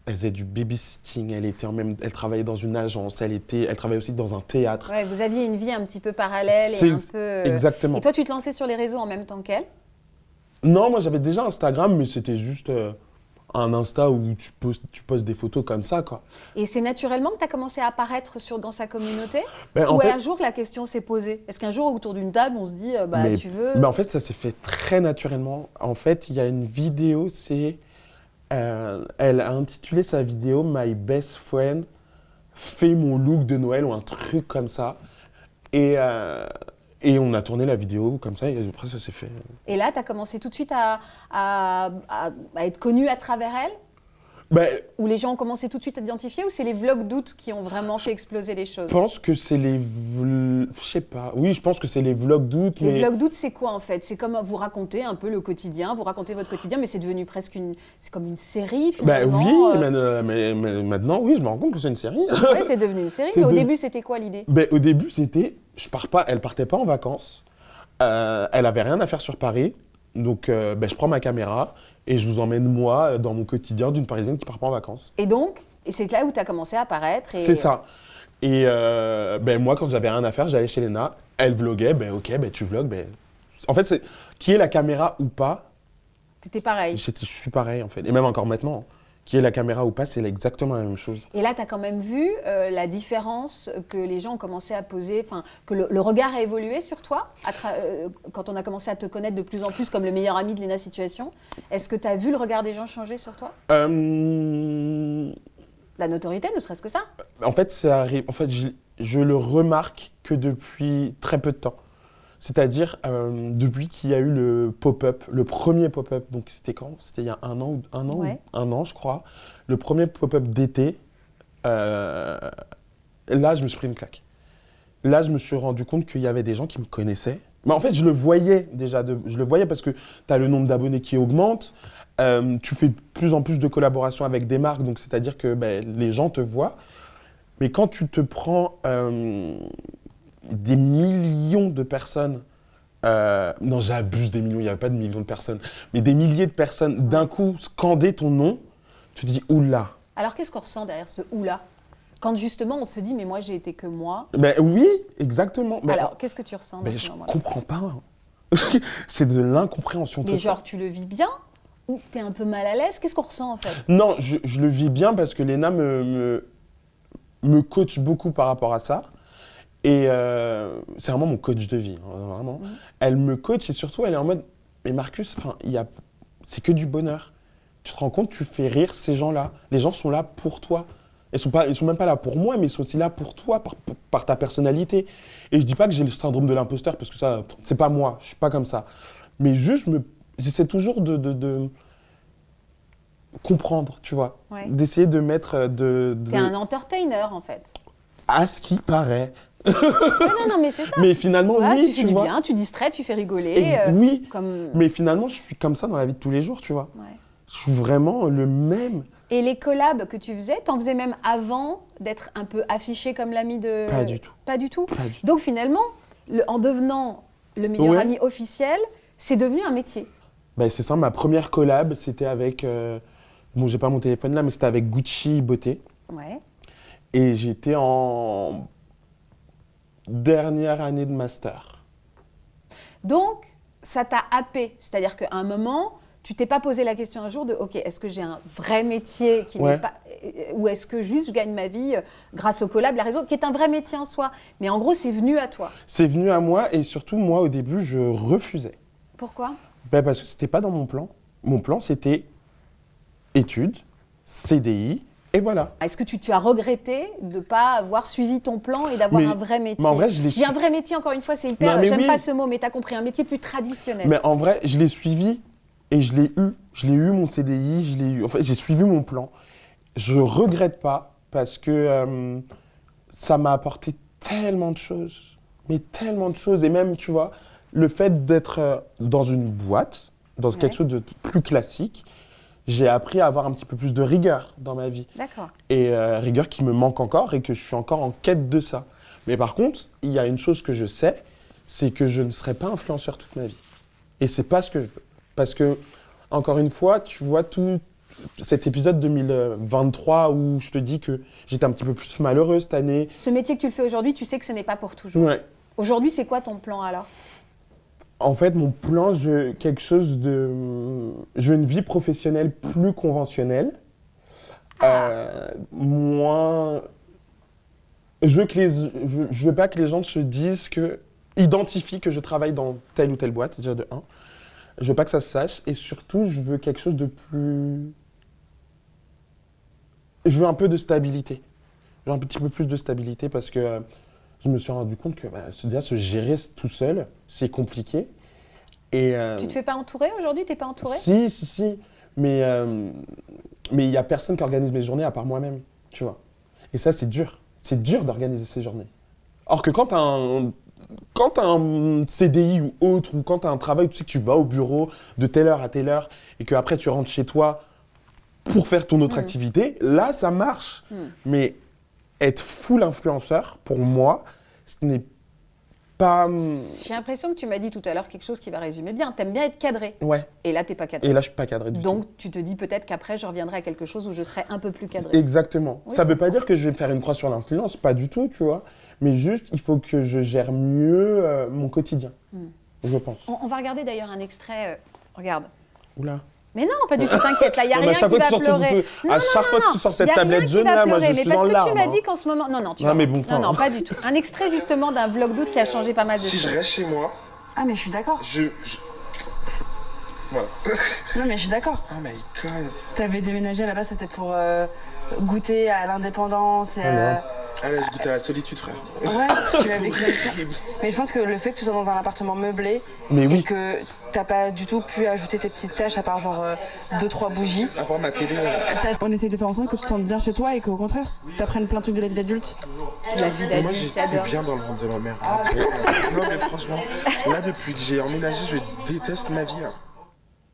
Elle faisait du babysitting, elle travaillait dans une agence, elle travaillait aussi dans un théâtre.
Ouais, vous aviez une vie un petit peu parallèle et
C'est-
un peu...
Exactement.
Et toi, tu te lançais sur les réseaux en même temps qu'elle?
Non, moi j'avais déjà Instagram, mais c'était juste un Insta où tu postes des photos comme ça, quoi.
Et c'est naturellement que tu as commencé à apparaître dans sa communauté?
Ben, en
Ou
fait-
un jour, la question s'est posée? Est-ce qu'un jour, autour d'une table, on se dit,
Mais-
tu veux...
Mais en fait, ça s'est fait très naturellement. En fait, il y a une vidéo, elle a intitulé sa vidéo My Best Friend fait mon look de Noël ou un truc comme ça. Et on a tourné la vidéo comme ça, et après ça s'est fait.
Et là, tu as commencé tout de suite à être connue à travers elle?
Ben,
Où les gens ont commencé tout de suite à t'identifier ou c'est les vlogs d'août qui ont vraiment fait exploser les choses?
je pense que c'est je sais pas. Oui, je pense que c'est les vlogs d'août,
Les
mais...
vlogs d'août, c'est quoi en fait? C'est comme vous racontez un peu le quotidien, vous racontez votre quotidien, mais c'est devenu presque c'est comme une série
Ben
finalement.
oui, mais maintenant, oui, je me rends compte que c'est une série.
Ouais, c'est devenu une série.
C'est
Mais au
de-
début, c'était quoi l'idée?
Ben, au début, c'était... Elle partait pas en vacances. Elle avait rien à faire sur Paris. Donc, ben, je prends ma caméra et je vous emmène, moi, dans mon quotidien d'une Parisienne qui part pas en vacances.
Et donc, c'est là où tu as commencé à apparaître.
C'est ça. Et ben, moi, quand j'avais rien à faire, j'allais chez Léna. Elle vloguait. Ben, ok, ben, tu vlogs. Ben... En fait, qui est la caméra ou pas,
T'étais pareil.
je suis pareil, en fait. Et même encore maintenant. Qui est la caméra ou pas, c'est exactement la même chose.
Et là, tu as quand même vu la différence que les gens ont commencé à poser, enfin, que le regard a évolué sur toi quand on a commencé à te connaître de plus en plus comme le meilleur ami de Léna Situation. Est-ce que tu as vu le regard des gens changer sur toi? La notoriété, ne serait-ce que ça.
En fait, ça arrive. En fait, je le remarque que depuis très peu de temps. C'est-à-dire depuis qu'il y a eu le pop-up, le premier pop-up. Donc c'était quand? C'était il y a un an,
Ouais.
un an, je crois. Le premier pop-up d'été. Là, je me suis pris une claque. Là, je me suis rendu compte qu'il y avait des gens qui me connaissaient. Mais en fait, je le voyais déjà. Je le voyais parce que tu as le nombre d'abonnés qui augmente. Tu fais de plus en plus de collaborations avec des marques. Donc, c'est-à-dire que ben, les gens te voient. Mais quand tu te prends des millions de personnes, non, j'abuse des millions, il n'y avait pas de millions de personnes, mais des milliers de personnes d'un coup scander ton nom, tu te dis oula.
Alors, qu'est-ce qu'on ressent derrière ce ou-là? Quand justement, on se dit, mais moi, j'ai été que moi.
Ben oui, exactement. Ben,
Alors, qu'est-ce que tu ressens dans
ben,
ce
je
moment-là?
comprends pas. C'est de l'incompréhension
Mais
totale.
genre, tu le vis bien? Ou t'es un peu mal à l'aise? Qu'est-ce qu'on ressent en fait?
Non, je le vis bien parce que Léna me coach beaucoup par rapport à ça. Et c'est vraiment mon coach de vie, hein, vraiment. Elle me coach et surtout, elle est en mode, mais Marcus, c'est que du bonheur. Tu te rends compte, tu fais rire ces gens-là. Les gens sont là pour toi. Ils sont même pas là pour moi, mais ils sont aussi là pour toi, par ta personnalité. Et je dis pas que j'ai le syndrome de l'imposteur, parce que ça, c'est pas moi, je suis pas comme ça. Mais juste, j'essaie toujours de comprendre, tu vois.
Ouais.
D'essayer de mettre
T'es un entertainer en fait.
à ce qui paraît.
Non, mais c'est ça.
Mais finalement,
Voilà,
oui,
tu fais
tu
du
vois.
bien, tu distrais, tu fais rigoler.
Et oui,
Comme...
mais finalement, je suis comme ça dans la vie de tous les jours, tu vois.
Ouais.
Je suis vraiment le même.
Et les collabs que tu faisais, t'en faisais même avant d'être un peu affiché comme l'ami de...
Pas du tout.
Pas du tout.
Pas du tout.
Donc finalement, en devenant le meilleur
Ouais.
ami officiel, c'est devenu un métier.
Ben, c'est ça, ma première collab, c'était avec... bon, j'ai pas mon téléphone là, mais c'était avec Gucci Beauté.
Ouais.
Et j'étais en dernière année de master.
Donc, ça t'a happé. C'est-à-dire qu'à un moment, tu t'es pas posé la question un jour de « Ok, est-ce que j'ai un vrai métier qui
Ouais.
n'est pas... ou est-ce que juste je gagne ma vie grâce au collab, la réseau, qui est un vrai métier en soi ?» Mais en gros, c'est venu à toi.
C'est venu à moi et surtout, moi, au début, je refusais.
Pourquoi?
Ben, parce que c'était pas dans mon plan. Mon plan, c'était études, CDI, et voilà.
Est-ce que tu as regretté de ne pas avoir suivi ton plan et d'avoir
Mais-
un vrai métier?
mais en vrai, je l'ai
J'ai un vrai métier, encore une fois, c'est hyper...
Non, mais
J'aime
oui.
pas ce mot, mais tu as compris, un métier plus traditionnel.
Mais en vrai, je l'ai suivi et je l'ai eu. Je l'ai eu, mon CDI, je l'ai eu. En fait, j'ai suivi mon plan. Je regrette pas parce que ça m'a apporté tellement de choses. Mais tellement de choses. Et même, tu vois, le fait d'être dans une boîte, dans
Ouais.
quelque chose de plus classique, j'ai appris à avoir un petit peu plus de rigueur dans ma vie.
D'accord.
Et rigueur qui me manque encore et que je suis encore en quête de ça. Mais par contre, il y a une chose que je sais, c'est que je ne serai pas influenceur toute ma vie. Et c'est pas ce que je veux. Parce que, encore une fois, tu vois tout cet épisode 2023 où je te dis que j'étais un petit peu plus malheureux cette année.
Ce métier que tu le fais aujourd'hui, tu sais que ce n'est pas pour toujours.
Ouais.
Aujourd'hui, c'est quoi ton plan alors?
En fait, mon plan, je veux une vie professionnelle plus conventionnelle. Moins... Je veux pas que les gens se disent identifient que je travaille dans telle ou telle boîte, déjà de 1. Je veux pas que ça se sache. Et surtout, je veux quelque chose de plus... Je veux un peu de stabilité. Je veux un petit peu plus de stabilité parce que je me suis rendu compte que déjà, se gérer tout seul, c'est compliqué. Et,
Tu te fais pas entourer aujourd'hui? T'es pas entouré?
Si. Mais Mais il n'y a personne qui organise mes journées à part moi-même, tu vois. Et ça, c'est dur. C'est dur d'organiser ces journées. Or que quand tu as un CDI ou autre, ou quand tu as un travail, tu sais que tu vas au bureau de telle heure à telle heure et qu'après tu rentres chez toi pour faire ton autre activité, là, ça marche. Mais être full influenceur, pour moi, ce n'est pas...
J'ai l'impression que tu m'as dit tout à l'heure quelque chose qui va résumer bien. T'aimes bien être cadré.
Ouais.
Et là, t'es pas cadré.
Et là, je suis pas cadré du tout.
Donc, tu te dis peut-être qu'après, je reviendrai à quelque chose où je serai un peu plus cadré.
Exactement.
Oui.
Ça veut pas dire que je vais faire une croix sur l'influence, pas du tout, tu vois. Mais juste, il faut que je gère mieux mon quotidien, je pense.
On va regarder d'ailleurs un extrait. Regarde.
Oula.
Mais non, pas du tout, t'inquiète, là, il n'y a
Non, mais
rien
à chaque
qui
fois
va
que tu sors
pleurer.
à chaque fois que tu sors cette
Y a rien
tablette
qui
jaune,
va
là, moi, je
pleurer,
suis
mais
dans
parce que
l'arbre.
tu m'as
hein.
dit qu'en ce moment... Non, tu
Non,
vas
mais
voir.
bon sang.
Non, pas du tout. Un extrait justement d'un vlog d'août qui a changé pas mal de
Si je
choses.
reste chez moi,
Ah, mais je suis d'accord.
Voilà.
Non, mais je suis d'accord.
Oh my god.
T'avais déménagé là-bas, c'était pour goûter à l'indépendance et
Ah là, je goûte à la solitude, frère.
Ouais, tu l'as vécu. Mais je pense que le fait que tu sois dans un appartement meublé
Mais
et
oui,
que t'as pas du tout pu ajouter tes petites tâches à part genre 2-3 bougies.
à part ma télé.
On essaye de faire en sorte que tu te sentes bien chez toi et qu'au contraire, t'apprennes plein de trucs de la vie d'adulte.
La vie
Moi,
d'adulte,
j'étais
j'adore.
bien dans le ventre de ma mère. Non, mais franchement, là, depuis que j'ai emménagé, je déteste ma vie.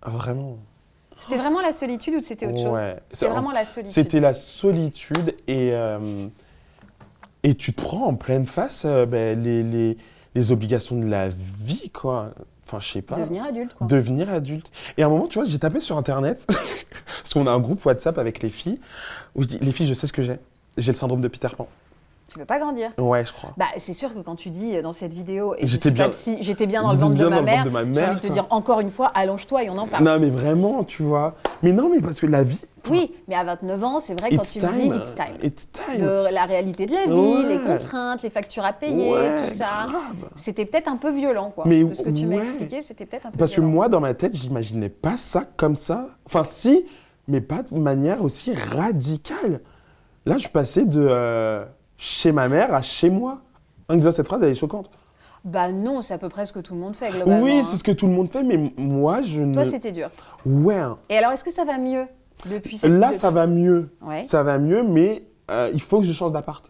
Vraiment.
C'était vraiment la solitude ou c'était autre chose?
Ouais.
C'était vraiment la solitude.
C'était la solitude et tu te prends en pleine face les obligations de la vie, quoi. Enfin, je sais pas.
Devenir adulte, quoi.
Devenir adulte. Et à un moment, tu vois, j'ai tapé sur Internet, parce qu'on a un groupe WhatsApp avec les filles, où je dis, les filles, je sais ce que j'ai. J'ai le syndrome de Peter Pan.
Tu veux pas grandir?
Ouais, je crois.
Bah, c'est sûr que quand tu dis dans cette vidéo, et
J'étais bien-
j'étais bien dans le
J'étais
ventre de
bien
ma
dans le
mère,
ventre de ma
j'ai
mère,
envie de te
quoi.
dire encore une fois, allonge-toi et on en parle.
Non, mais vraiment, tu vois. Mais non, mais parce que la vie...
Oui, mais à 29 ans, c'est vrai, quand
It's
tu me dis
time.
it's time.
It's time.
De la réalité de la vie,
Ouais.
les contraintes, les factures à payer,
Ouais,
tout ça.
grave.
C'était peut-être un peu violent, quoi.
Mais
De ce que tu m'as
ouais.
expliqué, c'était peut-être un peu
Parce que
violent.
moi, dans ma tête, j'imaginais pas ça comme ça. Enfin, si, mais pas de manière aussi radicale. Là, je passais de chez ma mère à chez moi. En disant cette phrase, elle est choquante.
Bah non, c'est à peu près ce que tout le monde fait, globalement.
Oui,
hein.
c'est ce que tout le monde fait, mais moi, je ne...
Toi, c'était dur.
Ouais. Hein.
Et alors, est-ce que ça va mieux depuis cette...
Là,
depuis-
ça va mieux.
Ouais.
Ça va mieux, mais il faut que je change d'appart.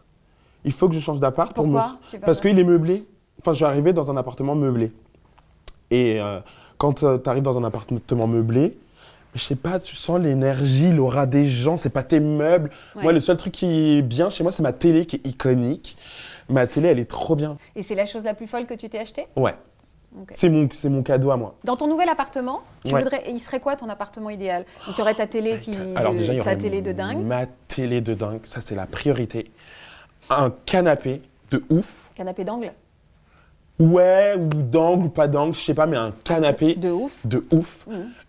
Il faut que je change d'appart pour me...
Pourquoi tu vas
Parce
pas
qu'il est meublé. Enfin, je suis arrivé dans un appartement meublé. Et quand tu arrives dans un appartement meublé, je sais pas, tu sens l'énergie, l'aura des gens, c'est pas tes meubles.
Ouais.
Moi, le seul truc qui est bien chez moi, c'est ma télé qui est iconique. Ma télé, elle est trop bien.
Et c'est la chose la plus folle que tu t'es achetée?
Ouais.
Ok.
C'est mon cadeau à moi.
Dans ton nouvel appartement,
Ouais.
il serait quoi ton appartement idéal? Donc, il y aurait ta télé
Alors déjà, il y
ta
aurait
télé de dingue,
ma télé de dingue, ça c'est la priorité. Un canapé de ouf.
canapé d'angle
Ouais, ou d'angle ou pas d'angle, je sais pas, mais un canapé
de ouf.
de ouf.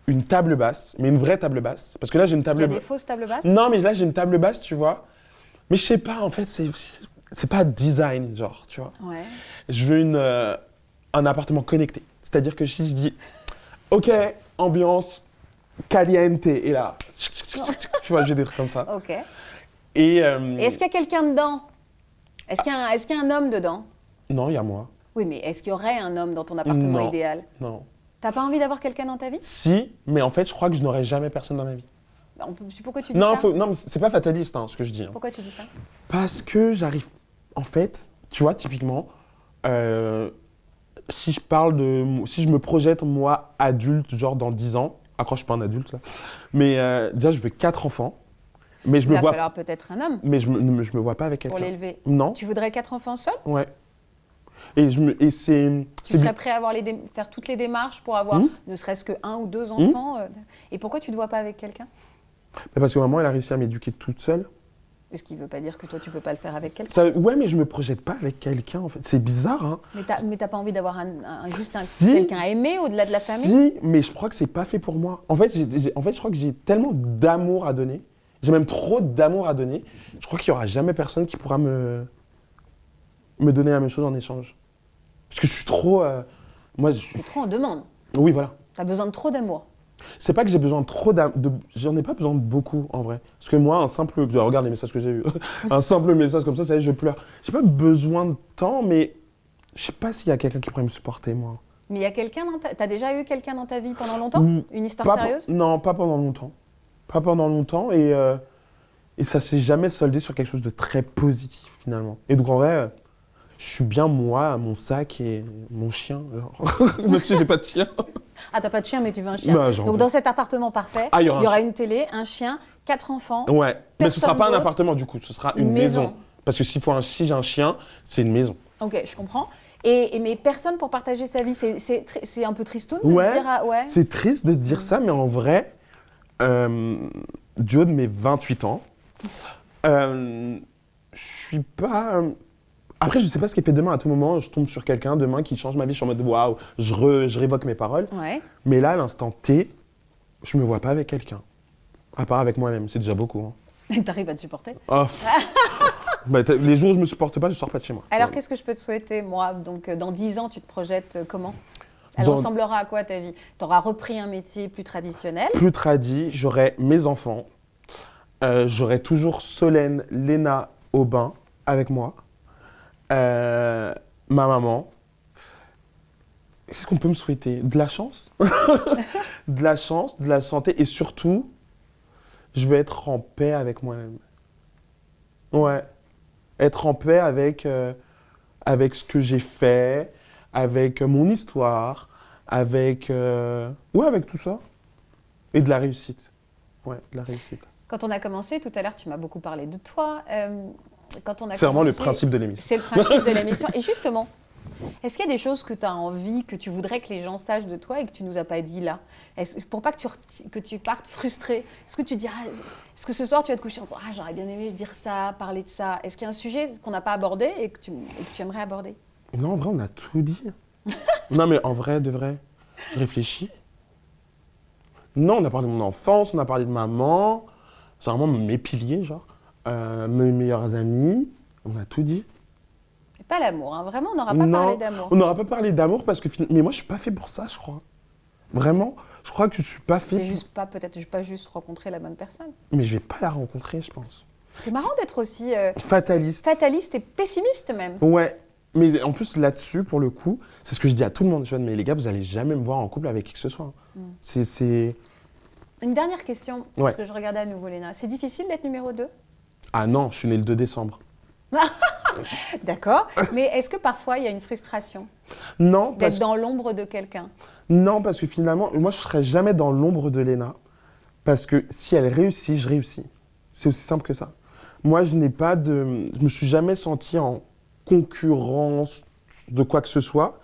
Une table basse, mais une vraie table basse. Parce que là, j'ai une
Il y
table
a des
basse.
fausses tables basses?
Non, mais là, j'ai une table basse, tu vois. Mais je sais pas, en fait, c'est pas design, genre, tu vois.
Ouais.
Je veux un appartement connecté. C'est-à-dire que si je dis, OK, ambiance caliente, et là, tu vois, j'ai des trucs comme ça.
Ok.
Et,
Et est-ce qu'il y a quelqu'un dedans? Est-ce qu'il y a un homme dedans?
non, il y a moi.
Oui, mais est-ce qu'il y aurait un homme dans ton appartement
Non.
idéal?
Non.
T'as pas envie d'avoir quelqu'un dans ta vie?
Si, mais en fait, je crois que je n'aurai jamais personne dans ma vie.
Bah, pourquoi tu dis
Non,
ça?
non, mais c'est pas fataliste, hein, ce que je dis. Hein.
Pourquoi tu dis ça?
Parce que j'arrive. En fait, tu vois, typiquement, si je me projette, moi, adulte, genre dans 10 ans, après, je suis pas un adulte, là, mais déjà, je veux 4 enfants, mais je
Il
me
va
vois.
falloir peut-être un homme
Mais je me vois pas avec
pour
quelqu'un.
l'élever.
Non,
Tu voudrais 4 enfants seuls?
ouais. Et c'est.
Tu serais prêt à faire toutes les démarches pour avoir ne serait-ce que 1 ou 2 enfants Et pourquoi tu ne te vois pas avec quelqu'un?
Parce que maman, elle a réussi à m'éduquer toute seule.
Ce qui ne veut pas dire que toi, tu ne peux pas le faire avec quelqu'un.
Ouais, mais je me projette pas avec quelqu'un, en fait. C'est bizarre, hein.
Mais t'as pas envie d'avoir juste
Si.
quelqu'un à aimer au-delà de la famille?
Si, mais je crois que c'est pas fait pour moi. En fait, je crois que j'ai tellement d'amour à donner. J'ai même trop d'amour à donner. Je crois qu'il y aura jamais personne qui pourra me donner la même chose en échange. Parce que je suis trop... moi,
Tu es trop en demande.
Oui, voilà.
Tu as besoin de trop d'amour.
C'est pas que j'ai besoin de trop d'amour. J'en ai pas besoin de beaucoup, en vrai. Parce que moi, un simple... Regarde les messages que j'ai eus. Un simple message comme ça y est, je pleure. J'ai pas besoin de temps, mais je sais pas s'il y a quelqu'un qui pourrait me supporter, moi.
Mais il y a quelqu'un T'as déjà eu quelqu'un dans ta vie pendant longtemps?
Ou
Une histoire
pas
sérieuse?
Non, pas pendant longtemps. Pas pendant longtemps et ça s'est jamais soldé sur quelque chose de très positif finalement. Et donc en vrai, je suis bien moi, mon sac et mon chien. Genre. Même si j'ai pas de chien.
Ah, t'as pas de chien, mais tu veux un chien.
Bah, j'en
Donc
veux.
dans cet appartement parfait,
Ah,
il y aura une télé, un chien, 4 enfants.
Ouais, mais ce sera
Personne
pas un
d'autre.
appartement du coup, ce sera
Une
une
maison.
maison. Parce que si j'ai un chien, c'est une maison.
Ok, je comprends. Mais personne pour partager sa vie, c'est un peu tristoun de
Ouais,
se dire ouais.
c'est triste de dire ça, mais en vrai, du haut de mes 28 ans, je suis pas... Après, je sais pas ce qui est fait demain. À tout moment, je tombe sur quelqu'un demain qui change ma vie. Je suis en mode waouh, je révoque mes paroles.
Ouais.
Mais là, à l'instant T, je me vois pas avec quelqu'un. À part avec moi-même, c'est déjà beaucoup. Hein.
Et t'arrives à te supporter.
Oh. Bah, les jours où je me supporte pas, je sors pas de chez moi.
Alors qu'est-ce que je peux te souhaiter, moi? Donc dans 10 ans, tu te projettes comment? Elle
Dans-
ressemblera à quoi ta vie? Tu auras repris un métier plus traditionnel.
Plus tradit, j'aurai mes enfants. J'aurai toujours Solène, Léna, Aubin avec moi. Ma maman. Qu'est-ce qu'on peut me souhaiter? De la chance. De la chance, de la santé et surtout, je veux être en paix avec moi-même. Ouais. Être en paix avec ce que j'ai fait, avec mon histoire, avec tout ça. Et de la réussite. Ouais, de la réussite.
Quand on a commencé, tout à l'heure, tu m'as beaucoup parlé de toi. Quand on a
C'est vraiment le
commencé-
principe de l'émission.
C'est le principe de l'émission. Et justement, est-ce qu'il y a des choses que tu as envie, que tu voudrais que les gens sachent de toi et que tu nous as pas dit là? Pour pas que tu partes frustré, est-ce que tu diras, est-ce que ce soir tu vas te coucher en disant ah, j'aurais bien aimé dire ça, parler de ça? Est-ce qu'il y a un sujet qu'on n'a pas abordé et que tu aimerais aborder?
Non, en vrai, on a tout dit. Non, mais en vrai, de vrai, je réfléchis. Non, on a parlé de mon enfance, on a parlé de maman. C'est vraiment mes piliers, genre. Mes meilleurs amis. On a tout dit.
Et pas l'amour, hein. Vraiment, on n'aura pas
Non,
parlé d'amour.
on n'aura pas parlé d'amour parce que... Mais moi, je suis pas fait pour ça, je crois. Vraiment, je crois que je suis pas fait
C'est
pour...
juste pas juste rencontrer la bonne personne.
Mais je vais pas la rencontrer, je pense.
C'est marrant d'être aussi
Fataliste.
fataliste et pessimiste même.
Ouais. Mais en plus, là-dessus, pour le coup, c'est ce que je dis à tout le monde. Je dis, mais les gars, vous allez jamais me voir en couple avec qui que ce soit. C'est...
Une dernière question,
Ouais.
parce que je regardais à nouveau Léna. C'est difficile d'être numéro 2?
Ah non, je suis né le 2 décembre.
D'accord. Mais est-ce que parfois il y a une frustration
Non, parce
d'être dans l'ombre de quelqu'un?
Non, parce que finalement, moi, je ne serais jamais dans l'ombre de Léna. Parce que si elle réussit, je réussis. C'est aussi simple que ça. Moi, je me suis jamais senti en concurrence de quoi que ce soit.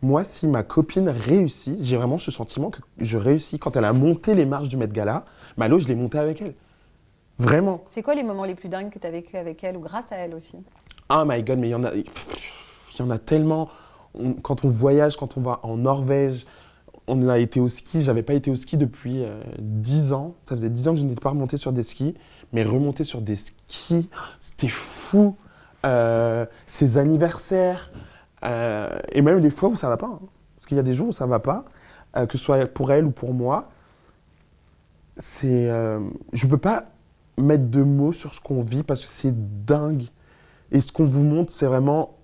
Moi, si ma copine réussit, j'ai vraiment ce sentiment que je réussis. Quand elle a monté les marches du Met Gala, Malo, je l'ai monté avec elle. Vraiment.
C'est quoi les moments les plus dingues que tu as vécu avec elle ou grâce à elle aussi?
Oh my God, mais il y en a tellement. Quand on voyage, quand on va en Norvège, on a été au ski. J'avais pas été au ski depuis 10 ans. Ça faisait 10 ans que je n'étais pas remonté sur des skis. Mais remonter sur des skis, c'était fou. Ses anniversaires, et même les fois où ça va pas. Hein. Parce qu'il y a des jours où ça va pas, que ce soit pour elle ou pour moi. Je peux pas mettre de mots sur ce qu'on vit parce que c'est dingue. Et ce qu'on vous montre, c'est vraiment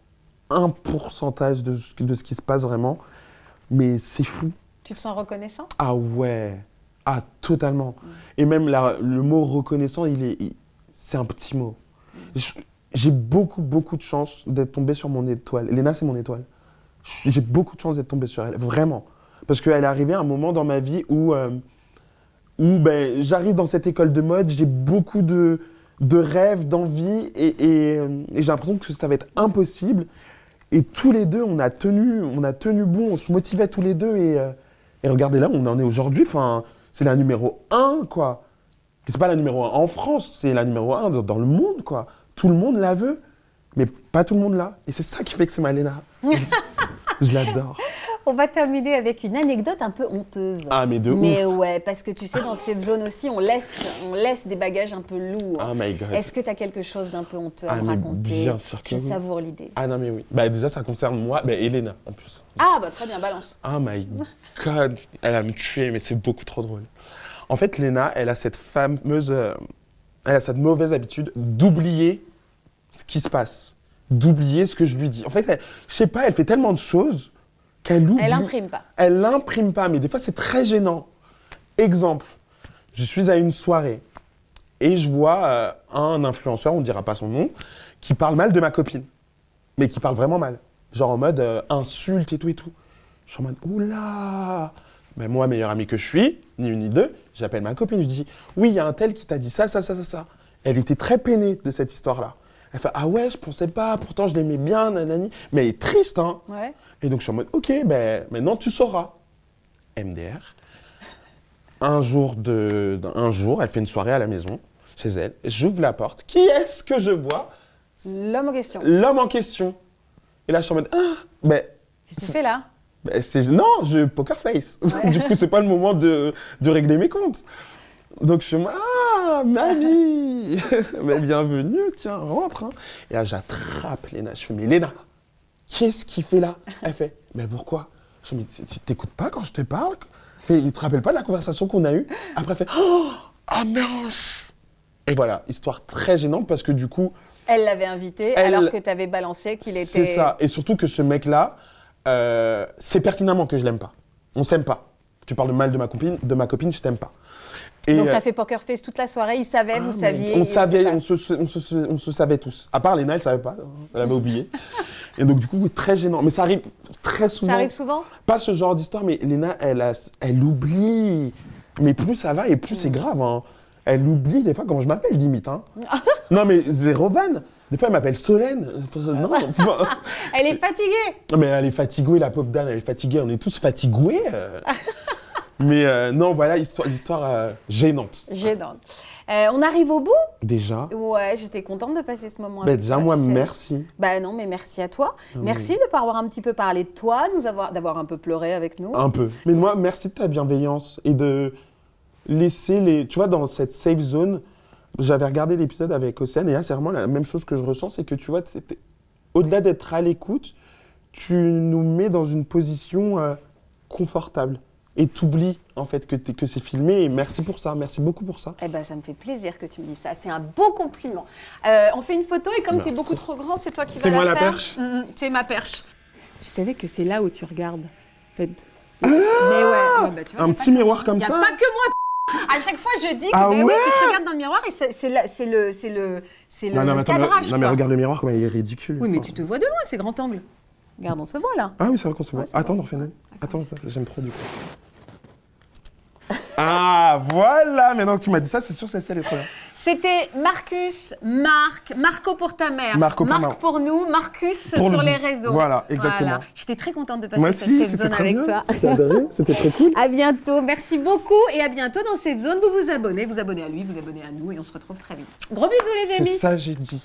un pourcentage de ce qui se passe vraiment. Mais c'est fou.
Tu te sens reconnaissant?
Ah ouais. Ah, totalement. Et même le mot reconnaissant, c'est un petit mot. J'ai beaucoup, beaucoup de chance d'être tombé sur mon étoile. Léna, c'est mon étoile. J'ai beaucoup de chance d'être tombé sur elle, vraiment. Parce qu'elle est arrivée à un moment dans ma vie où j'arrive dans cette école de mode, j'ai beaucoup de rêves, d'envie, et j'ai l'impression que ça va être impossible. Et tous les deux, on a tenu bon, on se motivait tous les deux, et regardez là où on en est aujourd'hui, c'est la numéro 1, quoi. Et c'est pas la numéro 1 en France, c'est la numéro 1 dans le monde, quoi. Tout le monde la veut, mais pas tout le monde l'a. Et c'est ça qui fait que c'est ma Léna. Je l'adore.
On va terminer avec une anecdote un peu honteuse.
Ah, mais de
Mais
ouf.
ouais, parce que tu sais, dans cette zone aussi, on laisse des bagages un peu lourds.
Oh my God.
Est-ce que tu as quelque chose d'un peu honteux à
Ah,
me
mais
raconter?
bien sûr que
Je
oui.
savoure l'idée.
Ah non, mais oui. Bah, déjà, ça concerne moi, et Léna, en plus.
Ah bah très bien, balance.
Oh my God, elle va me tuer, mais c'est beaucoup trop drôle. En fait, Léna, elle a cette mauvaise habitude d'oublier ce qui se passe, d'oublier ce que je lui dis. En fait, je sais pas, elle fait tellement de choses qu'elle oublie.
Elle imprime pas.
Elle l'imprime pas, mais des fois, c'est très gênant. Exemple, Je suis à une soirée et je vois un influenceur, on ne dira pas son nom, qui parle mal de ma copine. Mais qui parle vraiment mal. Genre en mode insulte et tout et tout. Je suis en mode, oula. Mais moi, meilleur ami que je suis, ni une ni deux, j'appelle ma copine, je dis, oui, il y a un tel qui t'a dit ça. Elle était très peinée de cette histoire-là. Elle fait, ah ouais, je pensais pas, pourtant je l'aimais bien, nanani. Mais elle est triste, hein.
Ouais.
Et donc je suis en mode, ok, ben maintenant tu sauras. MDR. Un jour, elle fait une soirée à la maison, chez elle. J'ouvre la porte. Qui est-ce que je vois?
L'homme en question.
L'homme en question. Et là, je suis en mode, ah, ben,
Qu'est-ce que tu fais là?
non, je poker face. Du coup, c'est pas le moment de régler mes comptes. Donc, je suis en mode, ah, Marie, mais bienvenue, tiens, rentre. Hein. Et là, j'attrape Léna. Je fais, mais Léna, qu'est-ce qu'il fait là? Elle fait, mais pourquoi? Je fais, mais tu t'écoutes pas quand je te parle? Mais tu te rappelles pas de la conversation qu'on a eue? Après, elle fait, oh, ah mince. Et voilà, histoire très gênante parce que du coup,
Elle l'avait invité alors que tu avais balancé qu'il était...
c'est ça. Et surtout que ce mec-là, c'est pertinemment que je l'aime pas. On s'aime pas. Tu parles mal de ma copine, je t'aime pas. Et
Donc, tu as fait poker face toute la soirée, il savait, vous saviez.
on se savait tous. À part Léna, elle savait pas. Elle avait oublié. Et donc, du coup, très gênant. Mais ça arrive très souvent.
Ça arrive souvent?
Pas ce genre d'histoire, mais Léna, elle oublie. Mais plus ça va et plus c'est grave. Hein. Elle oublie des fois comment je m'appelle, limite. Hein. Non, mais zéro vanne. Des fois, elle m'appelle Solène. Non,
Elle est fatiguée.
Non, mais elle est fatiguée, la pauvre dame, elle est fatiguée. On est tous fatigués. Mais non, voilà, l'histoire gênante.
Gênante. On arrive au bout?
Déjà.
Ouais, j'étais contente de passer ce moment
Bah,
avec
déjà,
toi,
moi,
tu sais.
merci.
Bah non, mais merci à toi. Merci de ne pas avoir un petit peu parlé de toi, d'avoir un peu pleuré avec nous.
Un peu. Mais moi, merci de ta bienveillance et de laisser les... Tu vois, dans cette safe zone, j'avais regardé l'épisode avec Océane et là, c'est vraiment la même chose que je ressens, c'est que tu vois, au-delà d'être à l'écoute, tu nous mets dans une position confortable. Et t'oublies en fait que c'est filmé et merci pour ça, merci beaucoup pour ça.
Eh ben, ça me fait plaisir que tu me dises ça, c'est un beau compliment. On fait une photo et comme tu es beaucoup trop grand, c'est toi qui vas
C'est moi
la
la
faire.
perche.
C'est ma perche. Tu savais que c'est là où tu regardes. Mais ouais, bah, tu vois,
Un petit miroir comme
Il n'y a
ça.
pas que moi. À chaque fois, je dis que
Ah
oui,
ouais
tu te regardes dans le miroir et c'est le
Non, mais attends,
cadrage.
non, mais
quoi.
regarde le miroir, comme il est ridicule.
Oui, mais
Enfin.
tu te vois de loin, c'est grand angle. Regarde, on se voit là.
Ah oui, c'est vrai qu'on se voit.
Ouais, c'est
Attends,
vrai.
on refait une... Attends, ça, j'aime trop du coup. Ah, voilà. Maintenant que tu m'as dit ça, c'est sûr, celle-ci, elle est trop bien.
C'était Marcus, Marco pour ta mère,
Marco pour
Marc
ma-
pour nous, Marcus
Pour
sur
le-
les réseaux.
Voilà, exactement.
J'étais très contente de passer
Moi
cette
aussi,
safe
c'était
zone
très
avec
bien.
toi.
J'ai adoré, c'était trop cool.
À bientôt, merci beaucoup et à bientôt dans Safe Zone. Vous abonnez à lui, vous abonnez à nous et on se retrouve très vite. Gros bisous les
C'est
amis.
ça, j'ai dit.